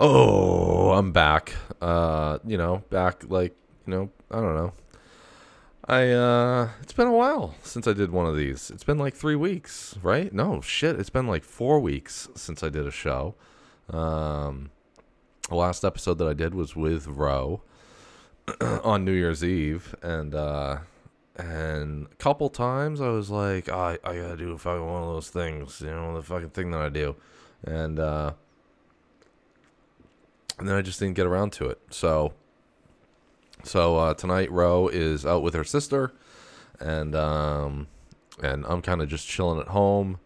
Oh, I'm back. Back like, I don't know. It's been a while since I did one of these. It's been like 3 weeks, right? No, shit, it's been like 4 weeks since I did a show. Um, the last episode that I did was with Ro on New Year's Eve, and a couple times I was like, I gotta do fucking one of those things, the fucking thing that I do, and uh, and then I just didn't get around to it. So tonight, Ro is out with her sister, and I'm kind of just chilling at home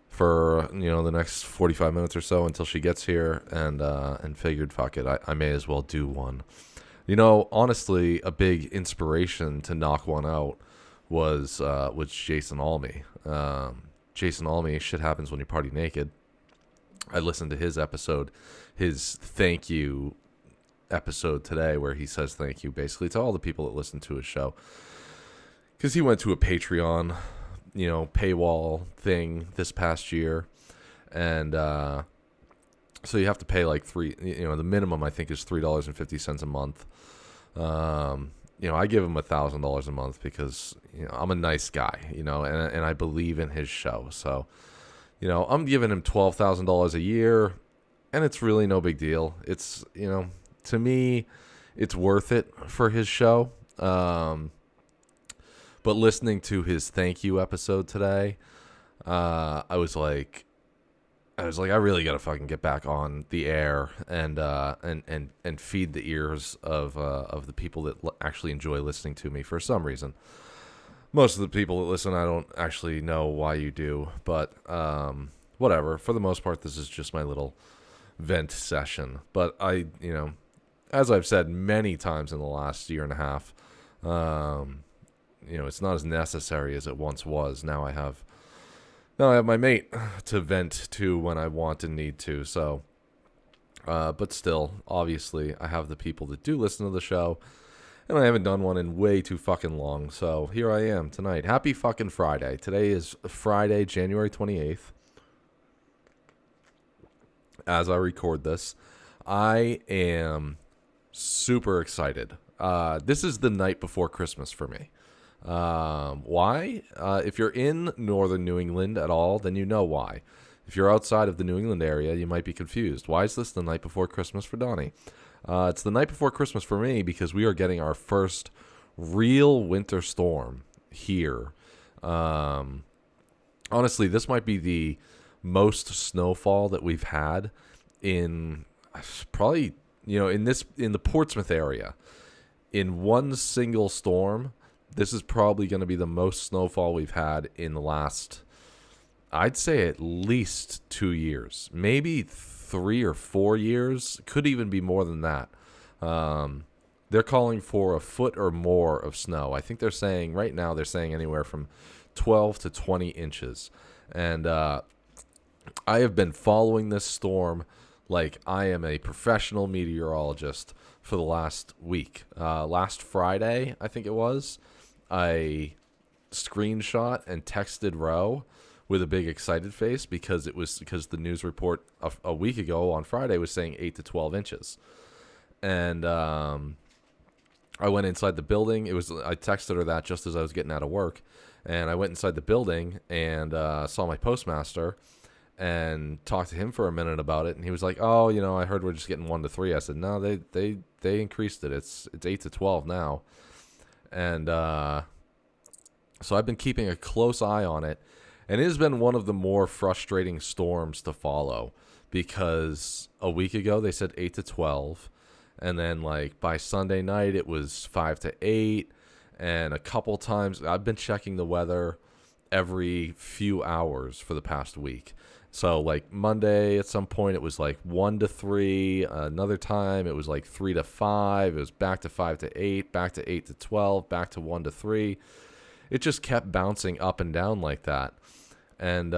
for the next 45 minutes or so until she gets here, and figured, fuck it, I may as well do one. Honestly, a big inspiration to knock one out was Jason Almy. Jason Almy, Shit Happens When You Party Naked. I listened to his episode, his thank you episode today, where he says thank you basically to all the people that listen to his show, because he went to a Patreon paywall thing this past year, and so you have to pay like the minimum I think is $3.50 a month. I give him $1,000 a month because I'm a nice guy, and I believe in his show. So I'm giving him $12,000 a year, and it's really no big deal. It's to me, it's worth it for his show. But listening to his thank you episode today, I was like, I really gotta fucking get back on the air and feed the ears of the people that actually enjoy listening to me for some reason. Most of the people that listen, I don't actually know why you do, but whatever. For the most part, this is just my little vent session. But as I've said many times in the last year and a half, it's not as necessary as it once was. Now I have my mate to vent to when I want and need to. So, but still, obviously, I have the people that do listen to the show, and I haven't done one in way too fucking long. So here I am tonight. Happy fucking Friday. Today is Friday, January 28th. As I record this, I am super excited. This is the night before Christmas for me. Why? If you're in northern New England at all, then you know why. If you're outside of the New England area, you might be confused. Why is this the night before Christmas for Donnie? It's the night before Christmas for me because we are getting our first real winter storm here. Honestly, this might be the most snowfall that we've had in probably, in the Portsmouth area. In one single storm, this is probably going to be the most snowfall we've had in the last, I'd say, at least 2 years. Maybe 3 or 4 years. Could even be more than that. They're calling for a foot or more of snow. I think they're saying anywhere from 12 to 20 inches. And I have been following this storm like I am a professional meteorologist for the last week. Last Friday, I think it was, I screenshot and texted Ro with a big excited face because the news report a week ago on Friday was saying 8 to 12 inches. And I went inside the building. I texted her that just as I was getting out of work. And I went inside the building and saw my postmaster and talked to him for a minute about it. And he was like, "Oh, I heard we're just getting 1 to 3." I said, "No, they increased it. It's 8 to 12 now." And so I've been keeping a close eye on it. And it has been one of the more frustrating storms to follow because a week ago they said 8 to 12. And then like by Sunday night it was 5 to 8. And a couple times I've been checking the weather every few hours for the past week. So like Monday at some point it was like 1 to 3. Another time it was like 3 to 5. It was back to 5 to 8, back to 8 to 12, back to 1 to 3. It just kept bouncing up and down like that. And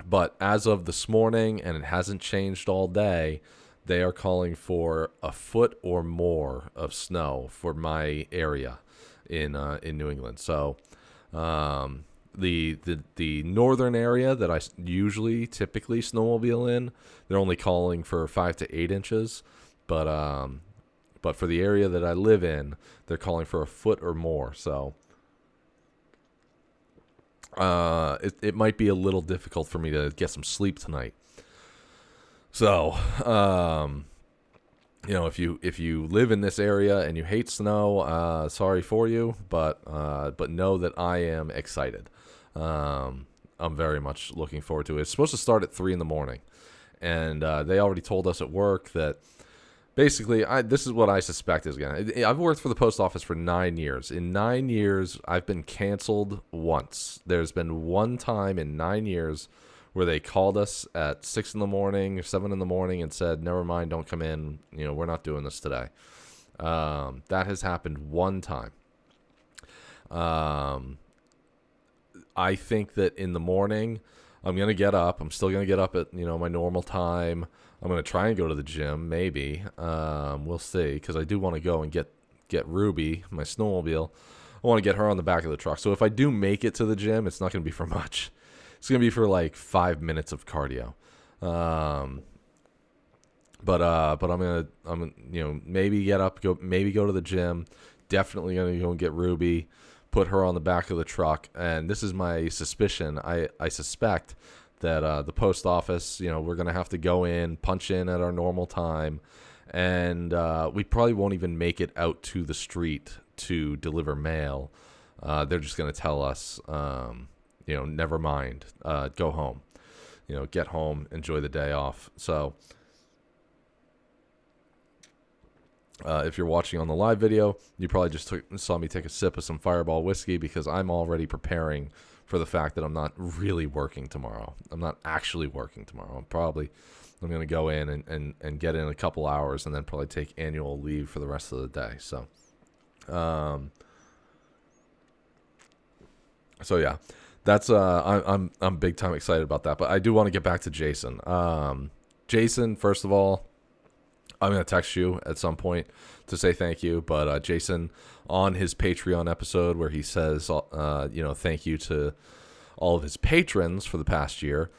but as of this morning, and it hasn't changed all day, they are calling for a foot or more of snow for my area in New England. So the northern area that I typically snowmobile in, they're only calling for 5 to 8 inches, but for the area that I live in, they're calling for a foot or more. So it might be a little difficult for me to get some sleep tonight. So if you live in this area and you hate snow, sorry for you, but know that I am excited. I'm very much looking forward to it. It's supposed to start at 3 a.m, and they already told us at work that basically this is what I suspect is gonna. I've worked for the post office for 9 years. In 9 years, I've been canceled once. There's been one time in 9 years where they called us at 6 a.m. or 7 a.m. and said, "Never mind, don't come in. We're not doing this today." That has happened one time. I think that in the morning, I'm gonna get up. I'm still gonna get up at my normal time. I'm gonna try and go to the gym. Maybe we'll see, because I do want to go and get Ruby, my snowmobile. I want to get her on the back of the truck. So if I do make it to the gym, it's not gonna be for much. It's gonna be for like 5 minutes of cardio, but I'm maybe get up, go to the gym. Definitely gonna go and get Ruby, put her on the back of the truck, and this is my suspicion. I suspect that the post office, we're gonna have to go in, punch in at our normal time, and we probably won't even make it out to the street to deliver mail. They're just gonna tell us. Never mind, go home, get home, enjoy the day off. So if you're watching on the live video, you probably just saw me take a sip of some Fireball whiskey, because I'm already preparing for the fact that I'm not really working tomorrow. I'm not actually working tomorrow. I'm going to go in and get in a couple hours, and then probably take annual leave for the rest of the day. So, yeah. That's I'm big time excited about that, but I do want to get back to Jason. Jason, first of all, I'm gonna text you at some point to say thank you. But Jason, on his Patreon episode where he says, thank you to all of his patrons for the past year.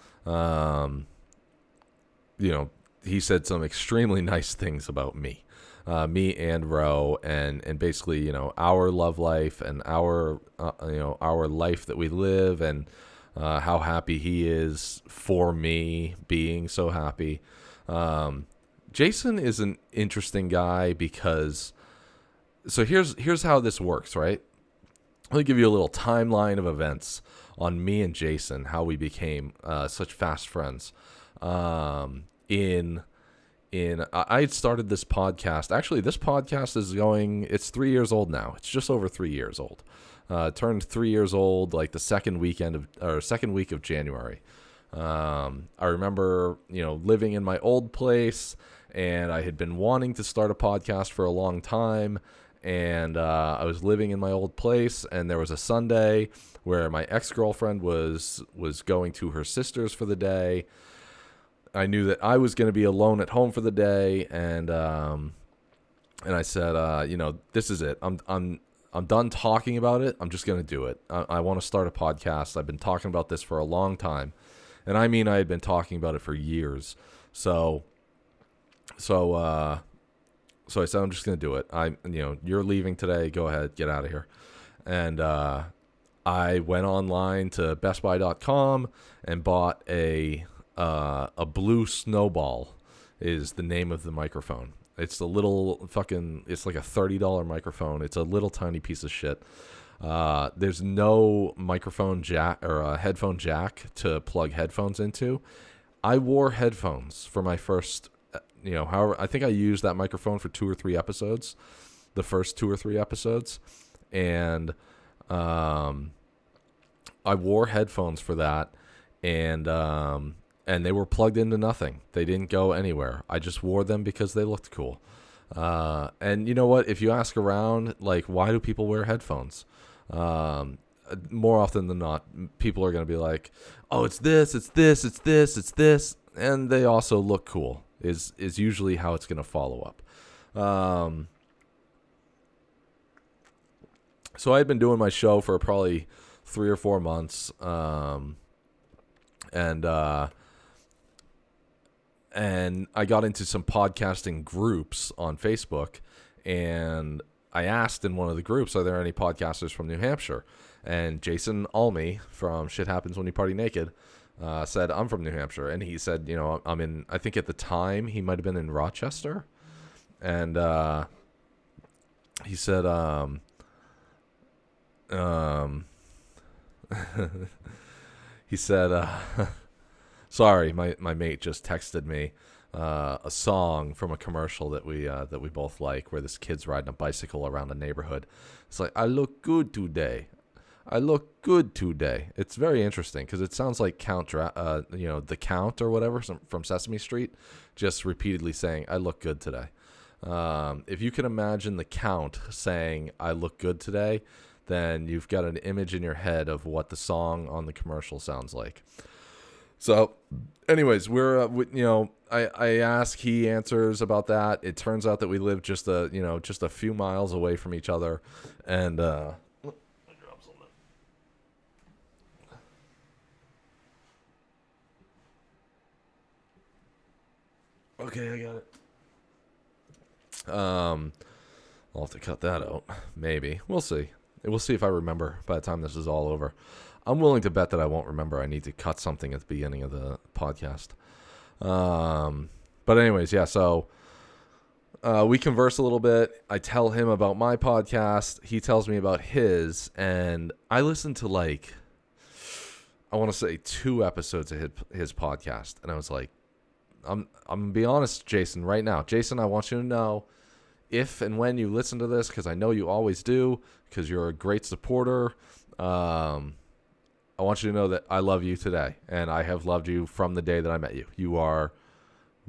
He said some extremely nice things about me. Me and Ro, and basically, our love life and our life that we live, and how happy he is for me being so happy. Jason is an interesting guy because, so here's how this works, right? Let me give you a little timeline of events on me and Jason, how we became such fast friends. I had started this podcast. Actually, this podcast it's 3 years old now. It's just over 3 years old. Turned 3 years old like the second week of January. I remember, living in my old place, and I had been wanting to start a podcast for a long time. And I was living in my old place, and there was a Sunday where my ex-girlfriend was going to her sister's for the day. I knew that I was going to be alone at home for the day, and I said, this is it. I'm done talking about it. I'm just going to do it. I want to start a podcast. I've been talking about this for a long time, and I mean I had been talking about it for years. So I said, I'm just going to do it. You're leaving today. Go ahead, get out of here. And I went online to bestbuy.com and bought a blue snowball is the name of the microphone. It's a little it's like a $30 microphone. It's a little tiny piece of shit. There's no microphone jack or a headphone jack to plug headphones into. I wore headphones for my first, however, I think I used that microphone for 2 or 3 episodes, the first 2 or 3 episodes. And I wore headphones for that. And they were plugged into nothing. They didn't go anywhere. I just wore them because they looked cool. And you know what? If you ask around, like, why do people wear headphones? More often than not, people are going to be like, oh, it's this, it's this, it's this, it's this. And they also look cool is usually how it's going to follow up. So I had been doing my show for probably 3 or 4 months. And I got into some podcasting groups on Facebook, and I asked in one of the groups, are there any podcasters from New Hampshire? And Jason Almy from Shit Happens When You Party Naked said, I'm from New Hampshire. And he said, I'm in, I think at the time he might have been in Rochester. And he said, he said, sorry, my mate just texted me a song from a commercial that we both like, where this kid's riding a bicycle around a neighborhood. It's like, I look good today. I look good today. It's very interesting because it sounds like the Count or whatever from Sesame Street, just repeatedly saying, I look good today. If you can imagine the Count saying, I look good today, then you've got an image in your head of what the song on the commercial sounds like. So, anyways, I ask, he answers about that. It turns out that we live just a few miles away from each other, and okay, I got it. I'll have to cut that out. Maybe. We'll see. We'll see if I remember by the time this is all over. I'm willing to bet that I won't remember. I need to cut something at the beginning of the podcast. But anyways, yeah, so we converse a little bit. I tell him about my podcast. He tells me about his. And I listened to I want to say 2 episodes of his podcast. And I was like, I'm going to be honest, Jason, right now. Jason, I want you to know, if and when you listen to this, because I know you always do, because you're a great supporter, I want you to know that I love you today, and I have loved you from the day that I met you. You are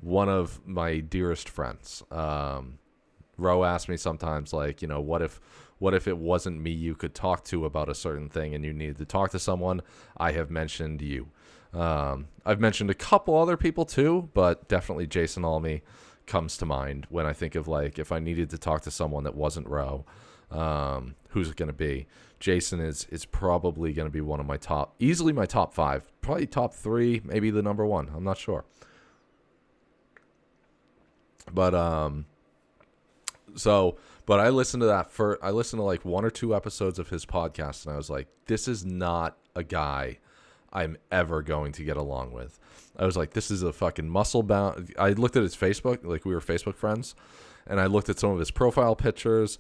one of my dearest friends. Ro asks me sometimes, what if it wasn't me you could talk to about a certain thing and you needed to talk to someone? I have mentioned you. I've mentioned a couple other people too, but definitely Jason Almy comes to mind when I think of if I needed to talk to someone that wasn't Ro, who's it going to be? Jason is probably going to be one of easily my top 5, probably top 3, maybe the number 1. I'm not sure. But I listened to I listened to 1 or 2 episodes of his podcast, and I was like, this is not a guy I'm ever going to get along with. I was like, this is a fucking muscle bound. I looked at his Facebook, we were Facebook friends, and I looked at some of his profile pictures.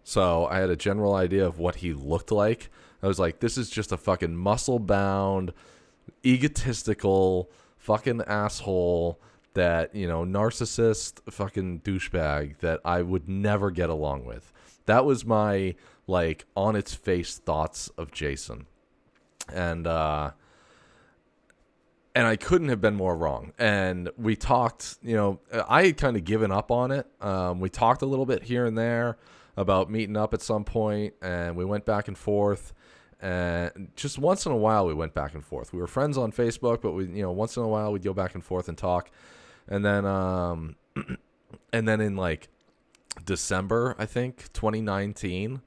So I had a general idea of what he looked like. I was like, this is just a fucking muscle bound, egotistical fucking asshole that, narcissist fucking douchebag that I would never get along with. That was my on its face thoughts of Jason. And I couldn't have been more wrong. And we talked, I had kind of given up on it. We talked a little bit here and there about meeting up at some point, and we went back and forth. And just once in a while, we went back and forth. We were friends on Facebook, but we, once in a while, we'd go back and forth and talk. And then, in December, I think, 2019.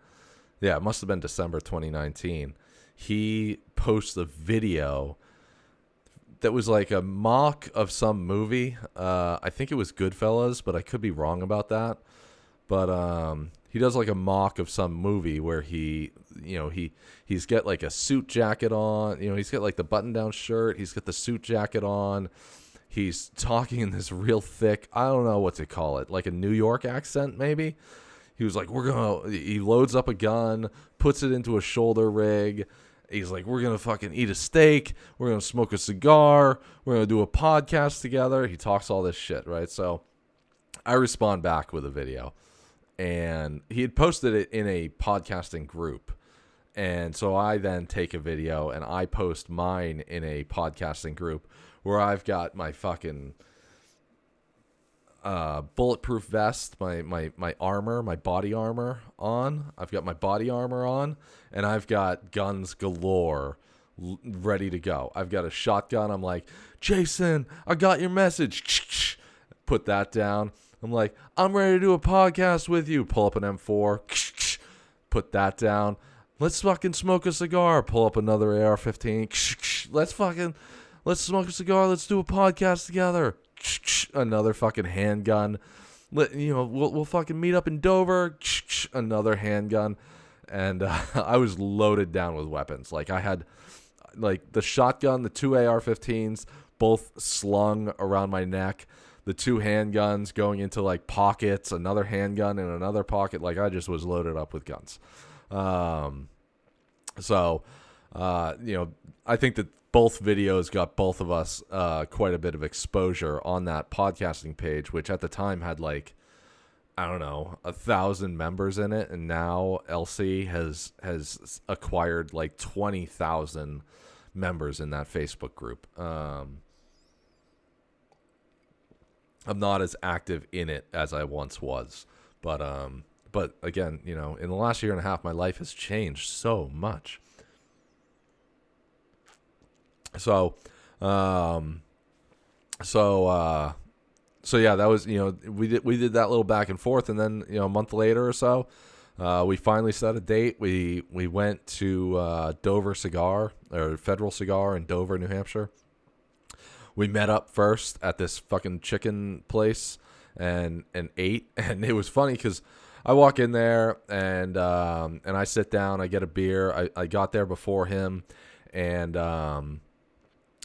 Yeah, it must have been December 2019. He posts a video that was a mock of some movie. I think it was Goodfellas, but I could be wrong about that. But he does a mock of some movie where he's got a suit jacket on. He's got the button-down shirt. He's got the suit jacket on. He's talking in this real thick, I don't know what to call it, a New York accent maybe. He was like, he loads up a gun, puts it into a shoulder rig. He's like, we're going to fucking eat a steak. We're going to smoke a cigar. We're going to do a podcast together. He talks all this shit, right? So I respond back with a video. And he had posted it in a podcasting group. And so I then take a video and I post mine in a podcasting group where I've got my fucking bulletproof vest, my armor, my body armor on. I've got my body armor on, and I've got guns galore ready to go. I've got a shotgun. I'm like, Jason, I got your message. Put that down. I'm like, I'm ready to do a podcast with you. Pull up an M4. Put that down. Let's fucking smoke a cigar. Pull up another AR-15. Let's smoke a cigar. Let's do a podcast together. Another fucking handgun. We'll fucking meet up in Dover. Another handgun. And I was loaded down with weapons. Like, I had like the shotgun, the two AR-15s, both slung around my neck. The two handguns going into like pockets, another handgun in another pocket. Like, I just was loaded up with guns. I think that both videos got both of us quite a bit of exposure on that podcasting page, which at the time had like, I don't know, 1,000 members in it, and now LC has acquired like 20,000 members in that Facebook group. I'm not as active in it as I once was, but again, in the last year and a half, my life has changed so much. So yeah, that was, we did that little back and forth, and then, a month later or so, we finally set a date. We went to Dover Cigar, or Federal Cigar in Dover, New Hampshire. We met up first at this fucking chicken place and ate, and it was funny because I walk in there and I sit down, I get a beer. I got there before him, and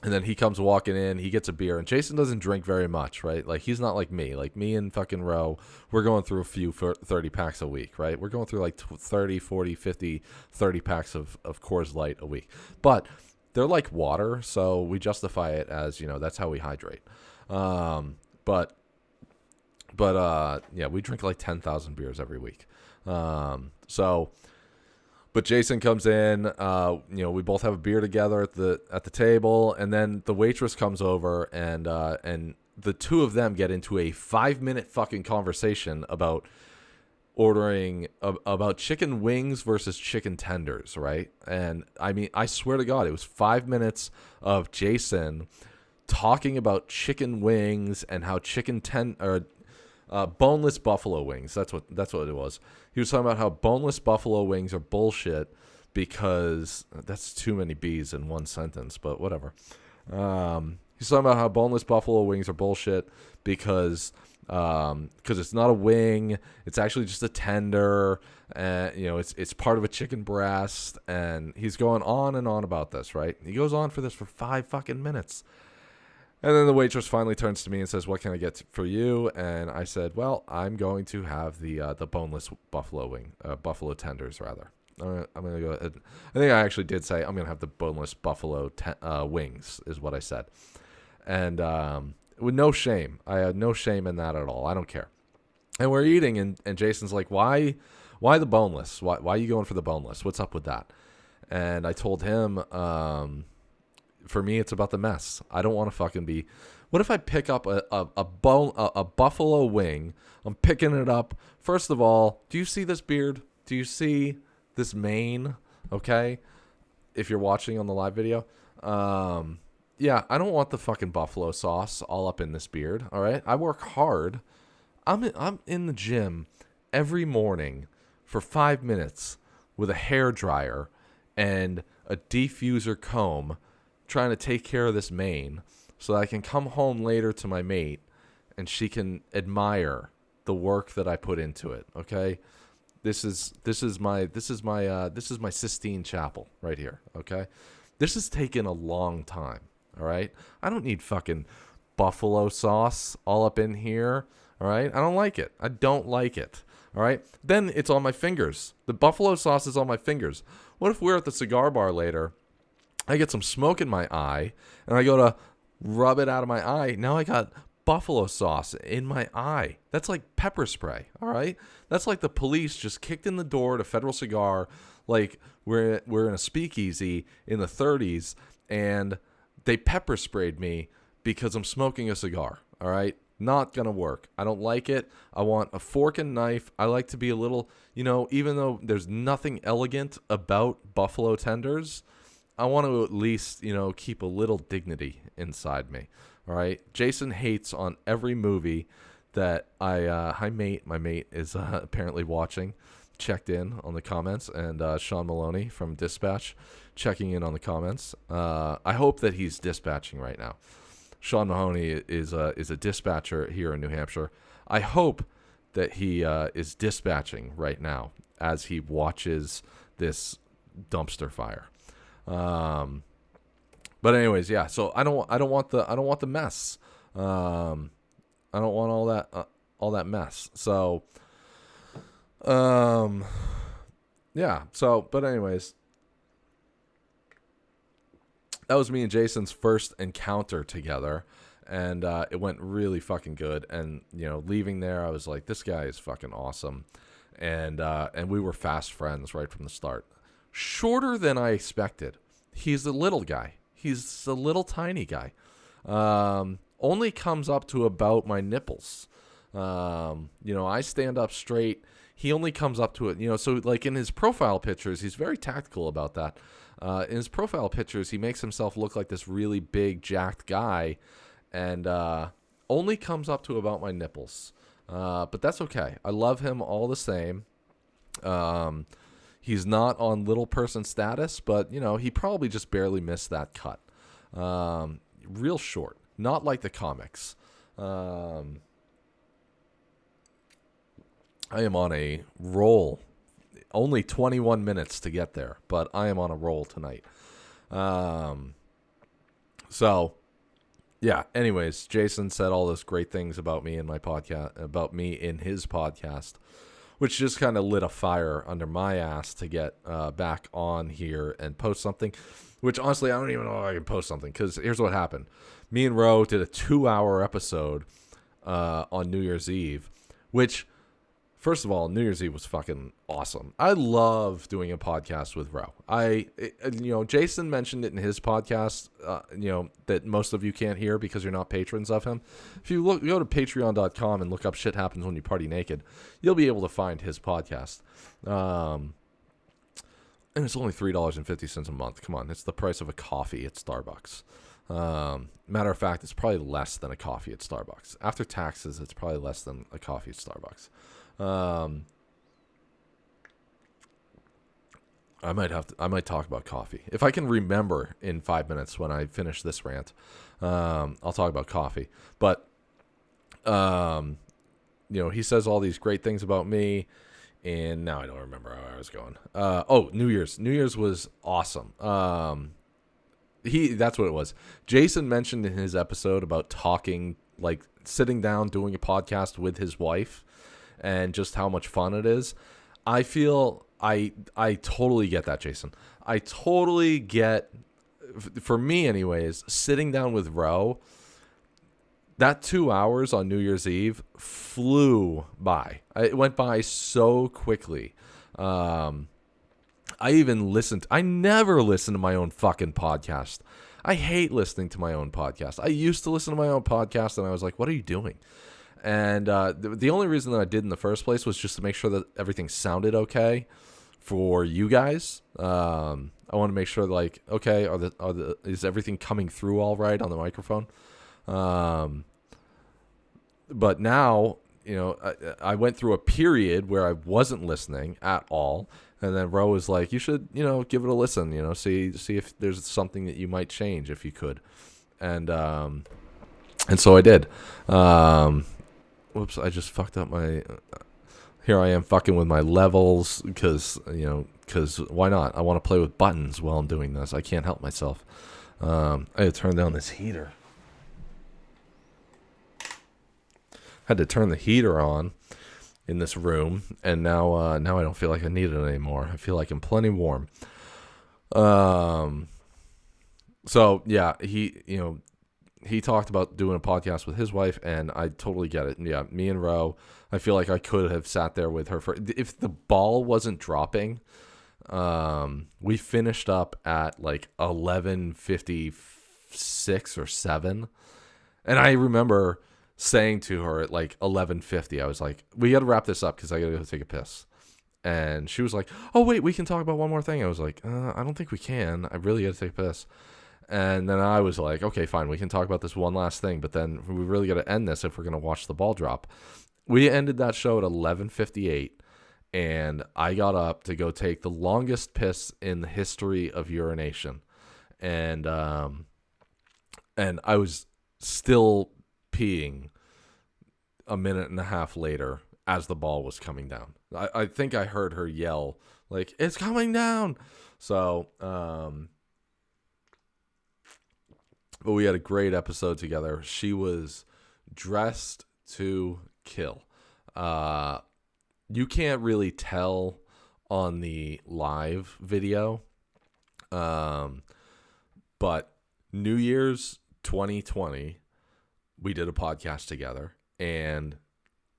then he comes walking in, he gets a beer, and Jason doesn't drink very much, right? Like, he's not like me. Like, me and fucking Ro, we're going through a few 30 packs a week, right? We're going through like 30, 40, 50, 30 packs of Coors Light a week. But they're like water, so we justify it as, that's how we hydrate. Yeah, we drink like 10,000 beers every week. But Jason comes in, we both have a beer together at the table, and then the waitress comes over, and the two of them get into a 5-minute fucking conversation about ordering about chicken wings versus chicken tenders, right? And I mean, I swear to God, it was 5 minutes of Jason talking about chicken wings and how boneless buffalo wings. That's what it was. He was talking about how boneless buffalo wings are bullshit because that's too many B's in one sentence, but whatever. He's talking about how boneless buffalo wings are bullshit because it's not a wing, it's actually just a tender, and it's part of a chicken breast, and he's going on and on about this, right? He goes on for this for 5 fucking minutes. And then the waitress finally turns to me and says, "What can I get for you?" And I said, "Well, I'm going to have the boneless buffalo wing, buffalo tenders, rather. I'm going to go ahead. I think I actually did say I'm going to have the boneless buffalo wings, is what I said. And with no shame. I had no shame in that at all. I don't care. And we're eating, and Jason's like, why the boneless? Why are you going for the boneless? What's up with that? And I told him, for me, it's about the mess. I don't want to fucking be. What if I pick up a buffalo wing? I'm picking it up. First of all, do you see this beard? Do you see this mane? Okay, if you're watching on the live video, yeah, I don't want the fucking buffalo sauce all up in this beard. All right, I work hard. I'm in the gym every morning for 5 minutes with a hair dryer and a diffuser comb, trying to take care of this mane so that I can come home later to my mate and she can admire the work that I put into it. Okay, this is my Sistine Chapel right here. Okay, this has taken a long time. All right, I don't need fucking buffalo sauce all up in here. All right, I don't like it. I don't like it. All right, then it's on my fingers. The buffalo sauce is on my fingers. What if we're at the cigar bar later? I get some smoke in my eye, and I go to rub it out of my eye. Now I got buffalo sauce in my eye. That's like pepper spray, all right? That's like the police just kicked in the door to Federal Cigar, like we're in a speakeasy in the 30s, and they pepper sprayed me because I'm smoking a cigar, all right? Not going to work. I don't like it. I want a fork and knife. I like to be a little, even though there's nothing elegant about buffalo tenders, I want to at least, keep a little dignity inside me. All right. Jason hates on every movie that hi mate. My mate is apparently watching. checked in on the comments, and Sean Maloney from Dispatch checking in on the comments. I hope that he's dispatching right now. Sean Mahoney is a dispatcher here in New Hampshire. I hope that he is dispatching right now as he watches this dumpster fire. But anyways, yeah. So I don't want the mess. I don't want all that mess. So, yeah. So, but anyways, that was me and Jason's first encounter together, and it went really fucking good. And leaving there, I was like, this guy is fucking awesome, and we were fast friends right from the start. Shorter than I expected. He's a little guy. He's a little tiny guy. Only comes up to about my nipples. I stand up straight. He only comes up to it. So like in his profile pictures, he's very tactical about that. In his profile pictures, he makes himself look like this really big, jacked guy, and only comes up to about my nipples. But that's okay. I love him all the same. He's not on little person status, but, he probably just barely missed that cut. Real short. Not like the comics. I am on a roll. Only 21 minutes to get there, but I am on a roll tonight. So, yeah. Anyways, Jason said all those great things about me in my podcast, about me in his podcast, which just kind of lit a fire under my ass to get back on here and post something. Which honestly, I don't even know if I can post something, because here's what happened. Me and Ro did a 2-hour episode on New Year's Eve, which, first of all, New Year's Eve was fucking awesome. I love doing a podcast with Ro. Jason mentioned it in his podcast, that most of you can't hear because you're not patrons of him. If you go to patreon.com and look up Shit Happens When You Party Naked, you'll be able to find his podcast. And it's only $3.50 a month. Come on, it's the price of a coffee at Starbucks. Matter of fact, it's probably less than a coffee at Starbucks. After taxes, it's probably less than a coffee at Starbucks. I might talk about coffee. If I can remember in 5 minutes when I finish this rant, I'll talk about coffee. But, he says all these great things about me, and now I don't remember how I was going. New Year's. New Year's was awesome. That's what it was. Jason mentioned in his episode about talking, like sitting down, doing a podcast with his wife, and just how much fun it is. I feel I totally get that, Jason. I totally get, for me anyways, sitting down with Ro, that 2 hours on New Year's Eve flew by. It went by so quickly. I never listen to my own fucking podcast. I hate listening to my own podcast. I used to listen to my own podcast, and I was like, what are you doing? And the only reason that I did in the first place was just to make sure that everything sounded okay for you guys. I want to make sure, like, okay, is everything coming through all right on the microphone? But now, I went through a period where I wasn't listening at all. And then Ro was like, you should, give it a listen, see if there's something that you might change if you could. And so I did. Whoops, I just fucked up my, here I am fucking with my levels because why not? I want to play with buttons while I'm doing this. I can't help myself. I had to turn down this heater. Had to turn the heater on in this room, and now I don't feel like I need it anymore. I feel like I'm plenty warm. So yeah, he talked about doing a podcast with his wife, and I totally get it. Yeah, me and Ro, I feel like I could have sat there with her if the ball wasn't dropping. We finished up at like 11:56 or 7, and I remember saying to her at like 11:50, I was like, we got to wrap this up because I got to go take a piss. And she was like, oh wait, we can talk about one more thing. I was like, I don't think we can. I really got to take a piss. And then I was like, okay, fine, we can talk about this one last thing, but then we really got to end this if we're going to watch the ball drop. We ended that show at 11:58, and I got up to go take the longest piss in the history of urination, and I was still peeing a minute and a half later as the ball was coming down. I think I heard her yell, like, "It's coming down!" So, but we had a great episode together. She was dressed to kill. You can't really tell on the live video, but New Year's 2020, we did a podcast together, and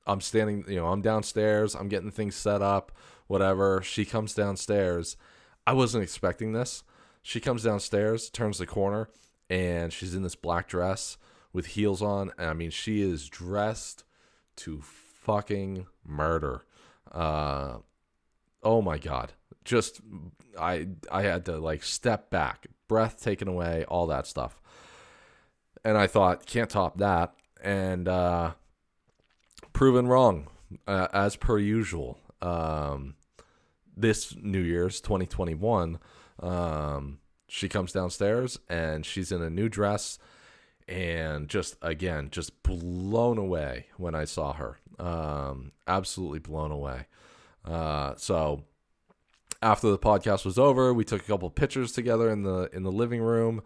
I'm standing, I'm downstairs, I'm getting things set up, whatever. She comes downstairs. I wasn't expecting this. She comes downstairs, turns the corner, and she's in this black dress with heels on. And I mean, she is dressed to fucking murder. Oh my God. Just, I had to like step back, breath taken away, all that stuff. And I thought, can't top that. And, proven wrong, as per usual. This New Year's 2021, she comes downstairs and she's in a new dress, and just blown away when I saw her. Absolutely blown away. So after the podcast was over, we took a couple of pictures together in the living room.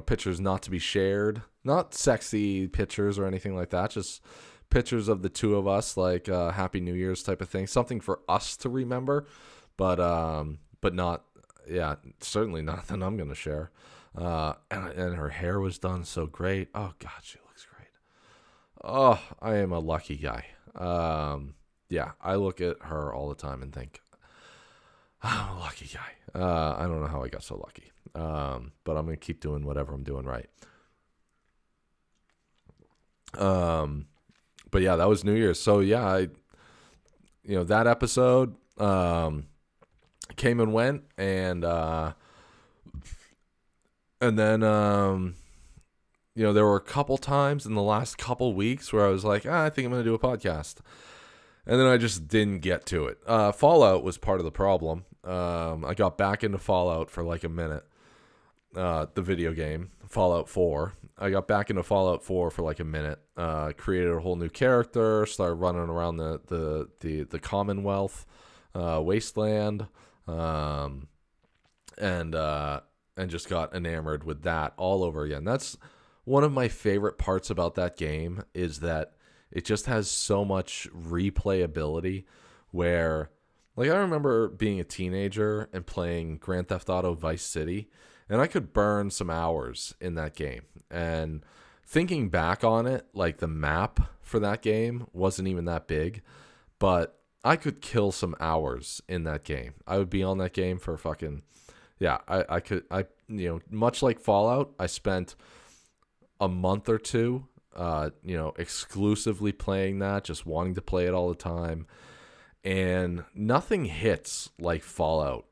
Pictures not to be shared, not sexy pictures or anything like that, just pictures of the two of us, like Happy New Year's type of thing, something for us to remember, but not, certainly not that I'm gonna share. And her hair was done so great. Oh God, she looks great. Oh, I am a lucky guy. I look at her all the time and think, I'm a lucky guy. I don't know how I got so lucky, but I'm gonna keep doing whatever I'm doing right. But yeah, that was New Year's. So yeah, that episode came and went, and then there were a couple times in the last couple weeks where I was like, I think I'm gonna do a podcast, and then I just didn't get to it. Fallout was part of the problem. I got back into Fallout for like a minute. The video game, Fallout 4. I got back into Fallout 4 for like a minute. Created a whole new character. Started running around the Commonwealth, wasteland, and just got enamored with that all over again. That's one of my favorite parts about that game, is that it just has so much replayability. Where, like, I remember being a teenager and playing Grand Theft Auto Vice City, and I could burn some hours in that game. And thinking back on it, like, the map for that game wasn't even that big, but I could kill some hours in that game. I would be on that game for fucking, I could, much like Fallout, I spent a month or two, exclusively playing that, just wanting to play it all the time. And nothing hits like Fallout,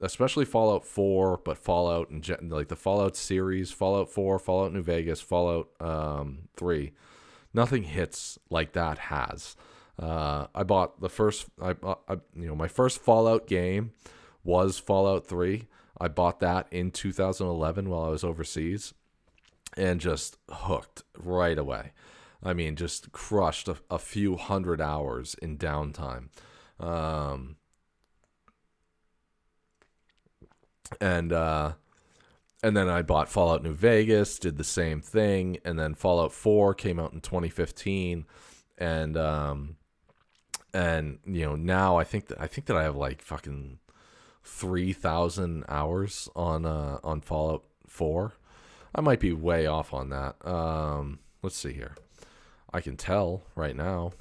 especially Fallout 4, but Fallout and like the Fallout series, Fallout 4, Fallout New Vegas, Fallout 3. Nothing hits like that has. I bought my first Fallout game was Fallout 3. I bought that in 2011 while I was overseas, and just hooked right away. I mean, just crushed a few hundred hours in downtime. And then I bought Fallout New Vegas, did the same thing, and then Fallout 4 came out in 2015, and now I think that I have like fucking 3,000 hours on Fallout 4. I might be way off on that. Let's see here. I can tell right now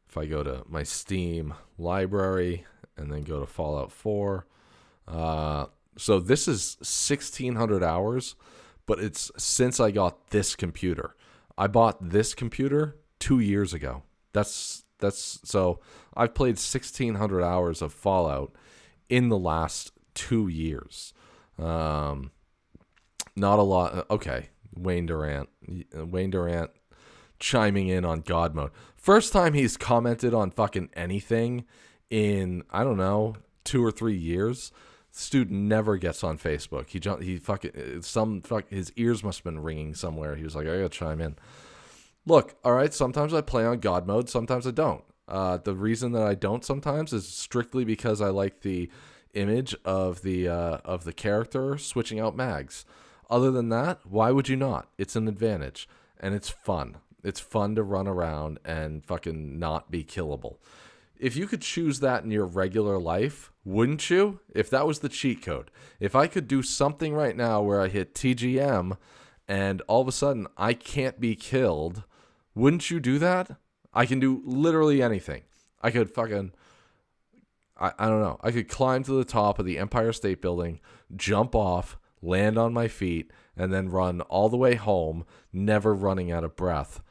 if I go to my Steam library and then go to Fallout 4. So this is 1,600 hours, but it's since I got this computer. I bought this computer 2 years ago. That's so I've played 1,600 hours of Fallout in the last 2 years. Not a lot. Okay, Wayne Durant chiming in on God mode. First time he's commented on fucking anything in, I don't know, 2 or 3 years. This dude never gets on Facebook. His ears must have been ringing somewhere. He was like, I gotta chime in. Look, all right, sometimes I play on God mode, sometimes I don't. The reason that I don't sometimes is strictly because I like the image of the character switching out mags. Other than that, why would you not? It's an advantage, and it's fun. It's fun to run around and fucking not be killable. If you could choose that in your regular life, wouldn't you? If that was the cheat code. If I could do something right now where I hit TGM and all of a sudden I can't be killed, wouldn't you do that? I can do literally anything. I could fucking, I don't know. I could climb to the top of the Empire State Building, jump off, land on my feet, and then run all the way home, never running out of breath.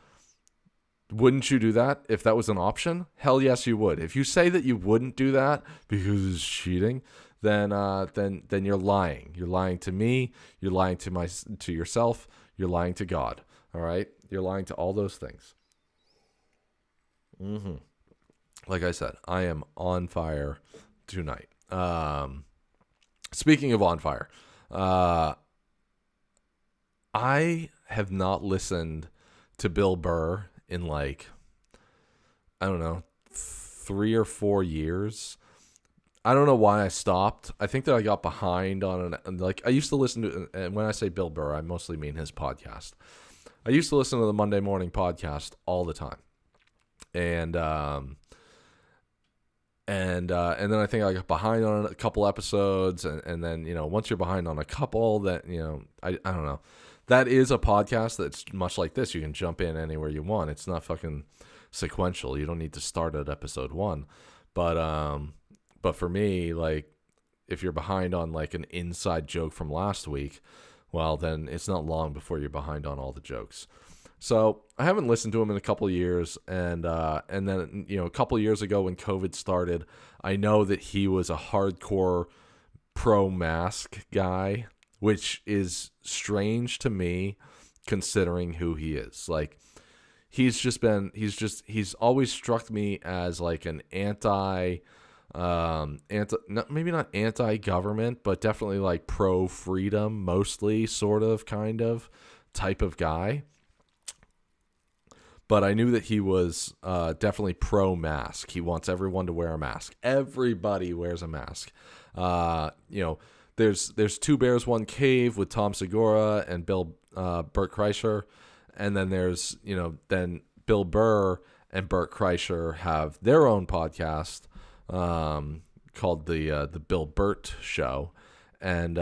Wouldn't you do that if that was an option? Hell yes, you would. If you say that you wouldn't do that because it's cheating, then you're lying. You're lying to me. You're lying to yourself. You're lying to God. All right, you're lying to all those things. Like I said, I am on fire tonight. Speaking of on fire, I have not listened to Bill Burr in like, I don't know, 3 or 4 years. I don't know why I stopped. I think that I got behind on like I used to listen to, and when I say Bill Burr, I mostly mean his podcast. I used to listen to the Monday morning podcast all the time. And then I think I got behind on a couple episodes, and then, once you're behind on a couple, that, I don't know. That is a podcast that's much like this. You can jump in anywhere you want. It's not fucking sequential. You don't need to start at episode 1. But for me, like, if you're behind on like an inside joke from last week, well, then it's not long before you're behind on all the jokes. So I haven't listened to him in a couple of years, and then a couple of years ago when COVID started, I know that he was a hardcore pro-mask guy, which is strange to me considering who he is. Like, he's always struck me as like an maybe not anti-government, but definitely like pro-freedom, mostly, sort of, kind of, type of guy. But I knew that he was definitely pro-mask. He wants everyone to wear a mask. Everybody wears a mask. There's Two Bears, One Cave with Tom Segura and Bert Kreischer. And then there's, then Bill Burr and Bert Kreischer have their own podcast called the Bill Burt Show. And,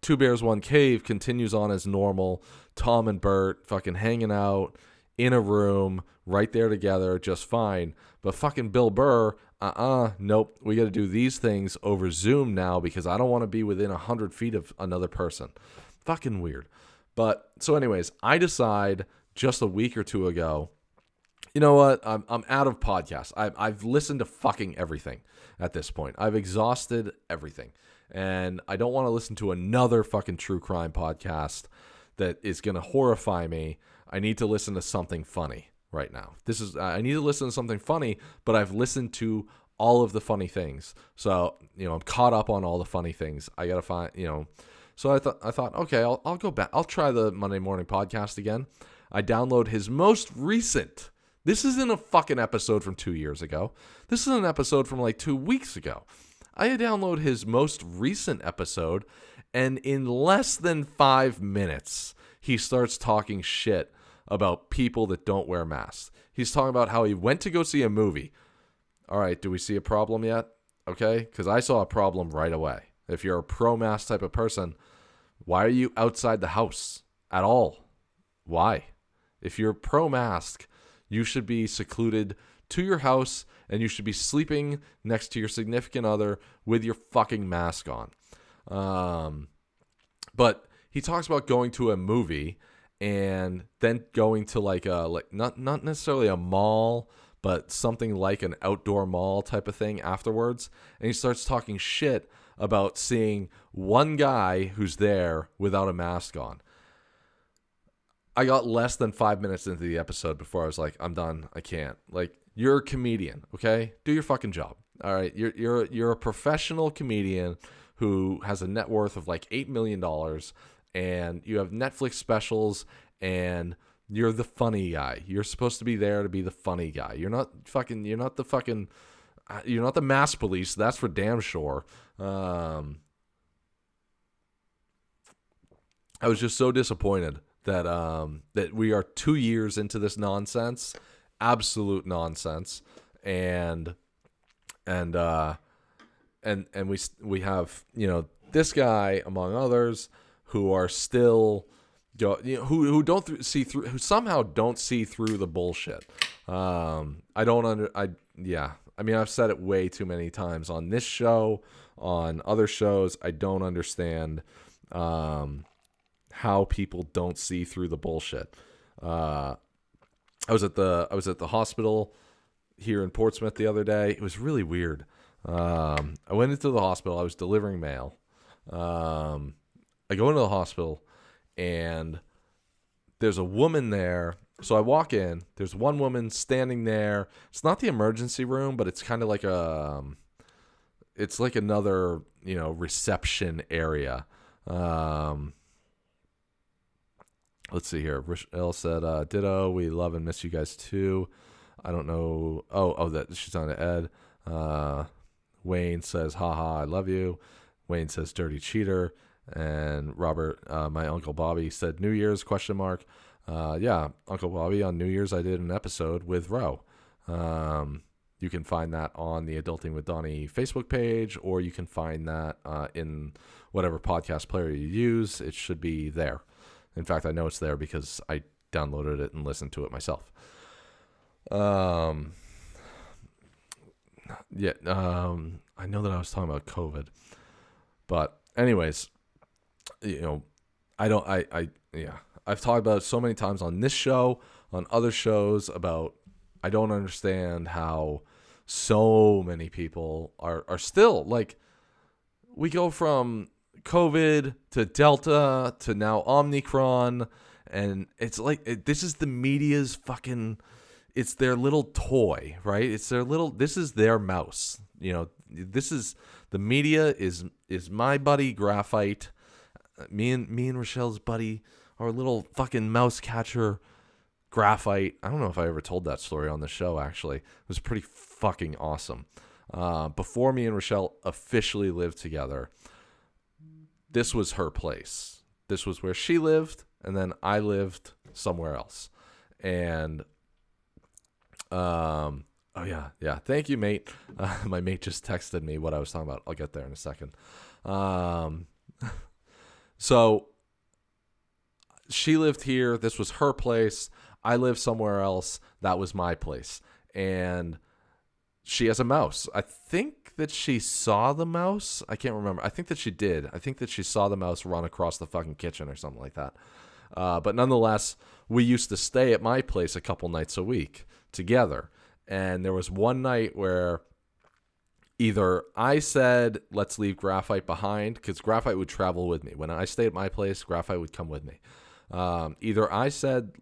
Two Bears, One Cave continues on as normal. Tom and Bert fucking hanging out in a room right there together, just fine. But fucking Bill Burr, nope. We got to do these things over Zoom now because I don't want to be within 100 feet of another person. Fucking weird. But so anyways, I decide just a week or two ago, you know what? I'm out of podcasts. I've listened to fucking everything at this point. I've exhausted everything. And I don't want to listen to another fucking true crime podcast that is going to horrify me. I need to listen to something funny right now. I need to listen to something funny, but I've listened to all of the funny things. So, I'm caught up on all the funny things. I got to find, so I thought, okay, I'll go back. I'll try the Monday morning podcast again. I download his most recent. This isn't a fucking episode from 2 years ago. This is an episode from like 2 weeks ago. I download his most recent episode, and in less than 5 minutes, he starts talking shit about people that don't wear masks. He's talking about how he went to go see a movie. All right, do we see a problem yet? Okay, because I saw a problem right away. If you're a pro-mask type of person, why are you outside the house at all? Why? If you're pro-mask, you should be secluded to your house, and you should be sleeping next to your significant other with your fucking mask on. But he talks about going to a movie and then going to like not necessarily a mall, but something like an outdoor mall type of thing afterwards. And he starts talking shit about seeing one guy who's there without a mask on. I got less than 5 minutes into the episode before I was like, I'm done. I can't. Like, you're a comedian, okay? Do your fucking job. All right, you're a professional comedian who has a net worth of like $8 million, and you have Netflix specials, and you're the funny guy. You're supposed to be there to be the funny guy. You're not the mass police. That's for damn sure. I was just so disappointed that that we are 2 years into this nonsense, absolute nonsense, and we have, you know, this guy among others who are still who don't see through, who somehow don't see through the bullshit. I mean, I've said it way too many times on this show, on other shows. I don't understand how people don't see through the bullshit. I was at the hospital here in Portsmouth the other day. It was really weird. I went into the hospital. I was delivering mail. I go into the hospital, and there's a woman there. So I walk in. There's one woman standing there. It's not the emergency room, but it's kind of like it's like another, you know, reception area. Let's see here. Rochelle said, ditto, we love and miss you guys too. I don't know. Oh, that she's on to Ed. Wayne says, haha, I love you. Wayne says, dirty cheater. And Robert, my Uncle Bobby, said, New Year's, question mark. Yeah, Uncle Bobby, on New Year's, I did an episode with Ro. You can find that on the Adulting with Donnie Facebook page, or you can find that in whatever podcast player you use. It should be there. In fact, I know it's there because I downloaded it and listened to it myself. I know that I was talking about COVID, but anyways, you know, I've talked about it so many times on this show, on other shows, about I don't understand how so many people are still, like, we go from COVID to Delta to now Omicron, and it's like this is the media's fucking, it's their little toy, right? It's their little, this is their mouse, you know. This is, the media is my buddy Graphite, me and Rochelle's buddy, our little fucking mouse catcher Graphite. I don't know if I ever told that story on the show, actually. It was pretty fucking awesome. Before me and Rochelle officially lived together, this was her place. This was where she lived, and then I lived somewhere else. And oh yeah. Thank you, mate. My mate just texted me what I was talking about. I'll get there in a second. So she lived here. This was her place. I lived somewhere else. That was my place. And she has a mouse. I think that she saw the mouse. I can't remember. I think that she did. I think that she saw the mouse run across the fucking kitchen or something like that. But nonetheless, we used to stay at my place a couple nights a week together. And there was one night where either I said, let's leave Graphite behind, because Graphite would travel with me. When I stayed at my place, Graphite would come with me. Either I said,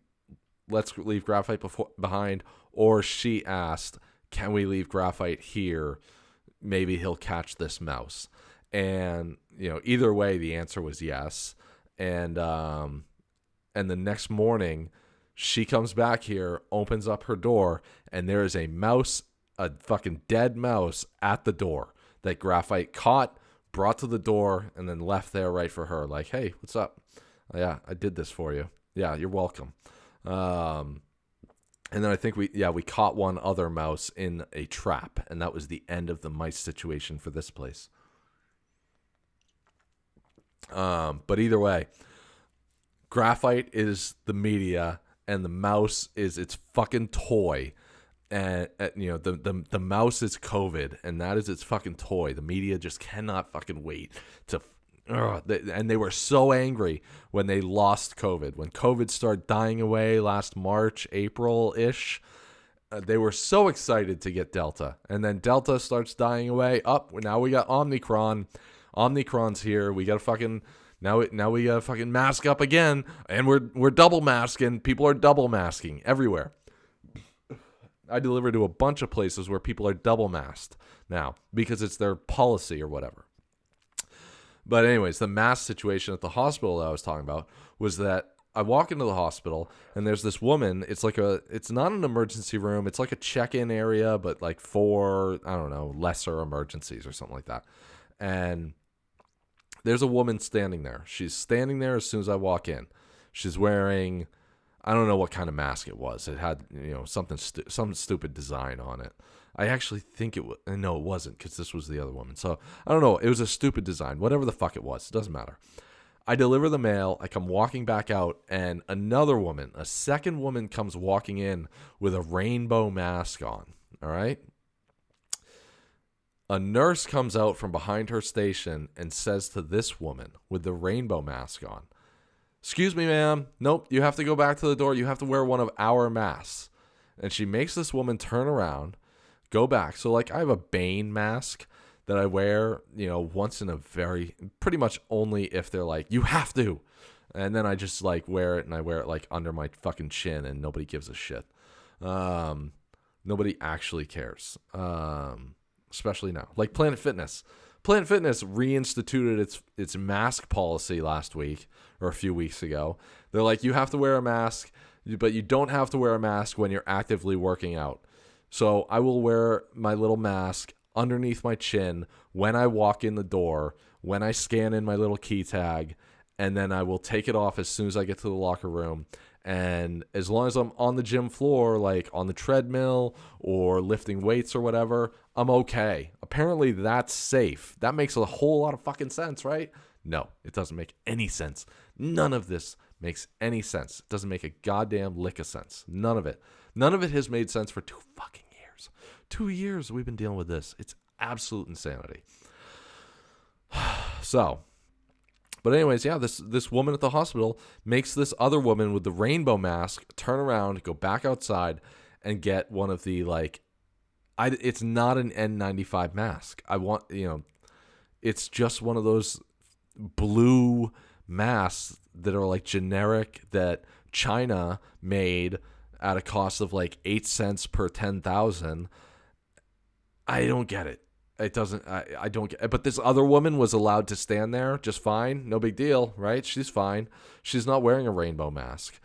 let's leave Graphite behind, or she asked, can we leave Graphite here? Maybe he'll catch this mouse. And, you know, either way, the answer was yes. And the next morning, she comes back here, opens up her door, and there is a mouse, a fucking dead mouse at the door that Graphite caught, brought to the door, and then left there right for her. Like, hey, what's up? Yeah, I did this for you. Yeah, you're welcome. And then I think we caught one other mouse in a trap, and that was the end of the mice situation for this place. But either way, Graphite is the media, and the mouse is its fucking toy. And you know, the mouse is COVID, and that is its fucking toy. The media just cannot fucking wait to. And they were so angry when they lost COVID. When COVID started dying away last March, April-ish, they were so excited to get Delta. And then Delta starts dying away. Now we got Omicron. Omicron's here. We got to fucking Now we gotta fucking mask up again, and we're double masking. People are double masking everywhere. I deliver to a bunch of places where people are double masked now because it's their policy or whatever. But anyways, the mask situation at the hospital that I was talking about was that I walk into the hospital and there's this woman. It's not an emergency room. It's like a check-in area, but like for, I don't know, lesser emergencies or something like that. And there's a woman standing there. She's standing there as soon as I walk in. She's wearing, I don't know what kind of mask it was. It had, some stupid design on it. I actually think it was, no, it wasn't, because this was the other woman. So I don't know. It was a stupid design, whatever the fuck it was. It doesn't matter. I deliver the mail. I come walking back out, and another woman, a second woman, comes walking in with a rainbow mask on. All right. A nurse comes out from behind her station and says to this woman with the rainbow mask on, "Excuse me, ma'am. Nope, you have to go back to the door. You have to wear one of our masks." And she makes this woman turn around, go back. So, like, I have a Bane mask that I wear, once in a pretty much only if they're like, you have to. And then I just, like, wear it, and I wear it, like, under my fucking chin, and nobody gives a shit. Nobody actually cares. Especially now. Like Planet Fitness. Planet Fitness reinstituted its mask policy last week or a few weeks ago. They're like, you have to wear a mask, but you don't have to wear a mask when you're actively working out. So I will wear my little mask underneath my chin when I walk in the door, when I scan in my little key tag, and then I will take it off as soon as I get to the locker room. And as long as I'm on the gym floor, like on the treadmill or lifting weights or whatever, I'm okay. Apparently that's safe. That makes a whole lot of fucking sense, right? No, it doesn't make any sense. None of this makes any sense. It doesn't make a goddamn lick of sense. None of it. None of it has made sense for 2 fucking years. 2 years we've been dealing with this. It's absolute insanity. But anyways, yeah, this woman at the hospital makes this other woman with the rainbow mask turn around, go back outside, and get one of the, like, it's not an N95 mask. It's just one of those blue masks that are like generic that China made at a cost of like 8 cents per 10,000. I don't get it. It doesn't. I don't get it. But this other woman was allowed to stand there just fine. No big deal, right? She's fine. She's not wearing a rainbow mask.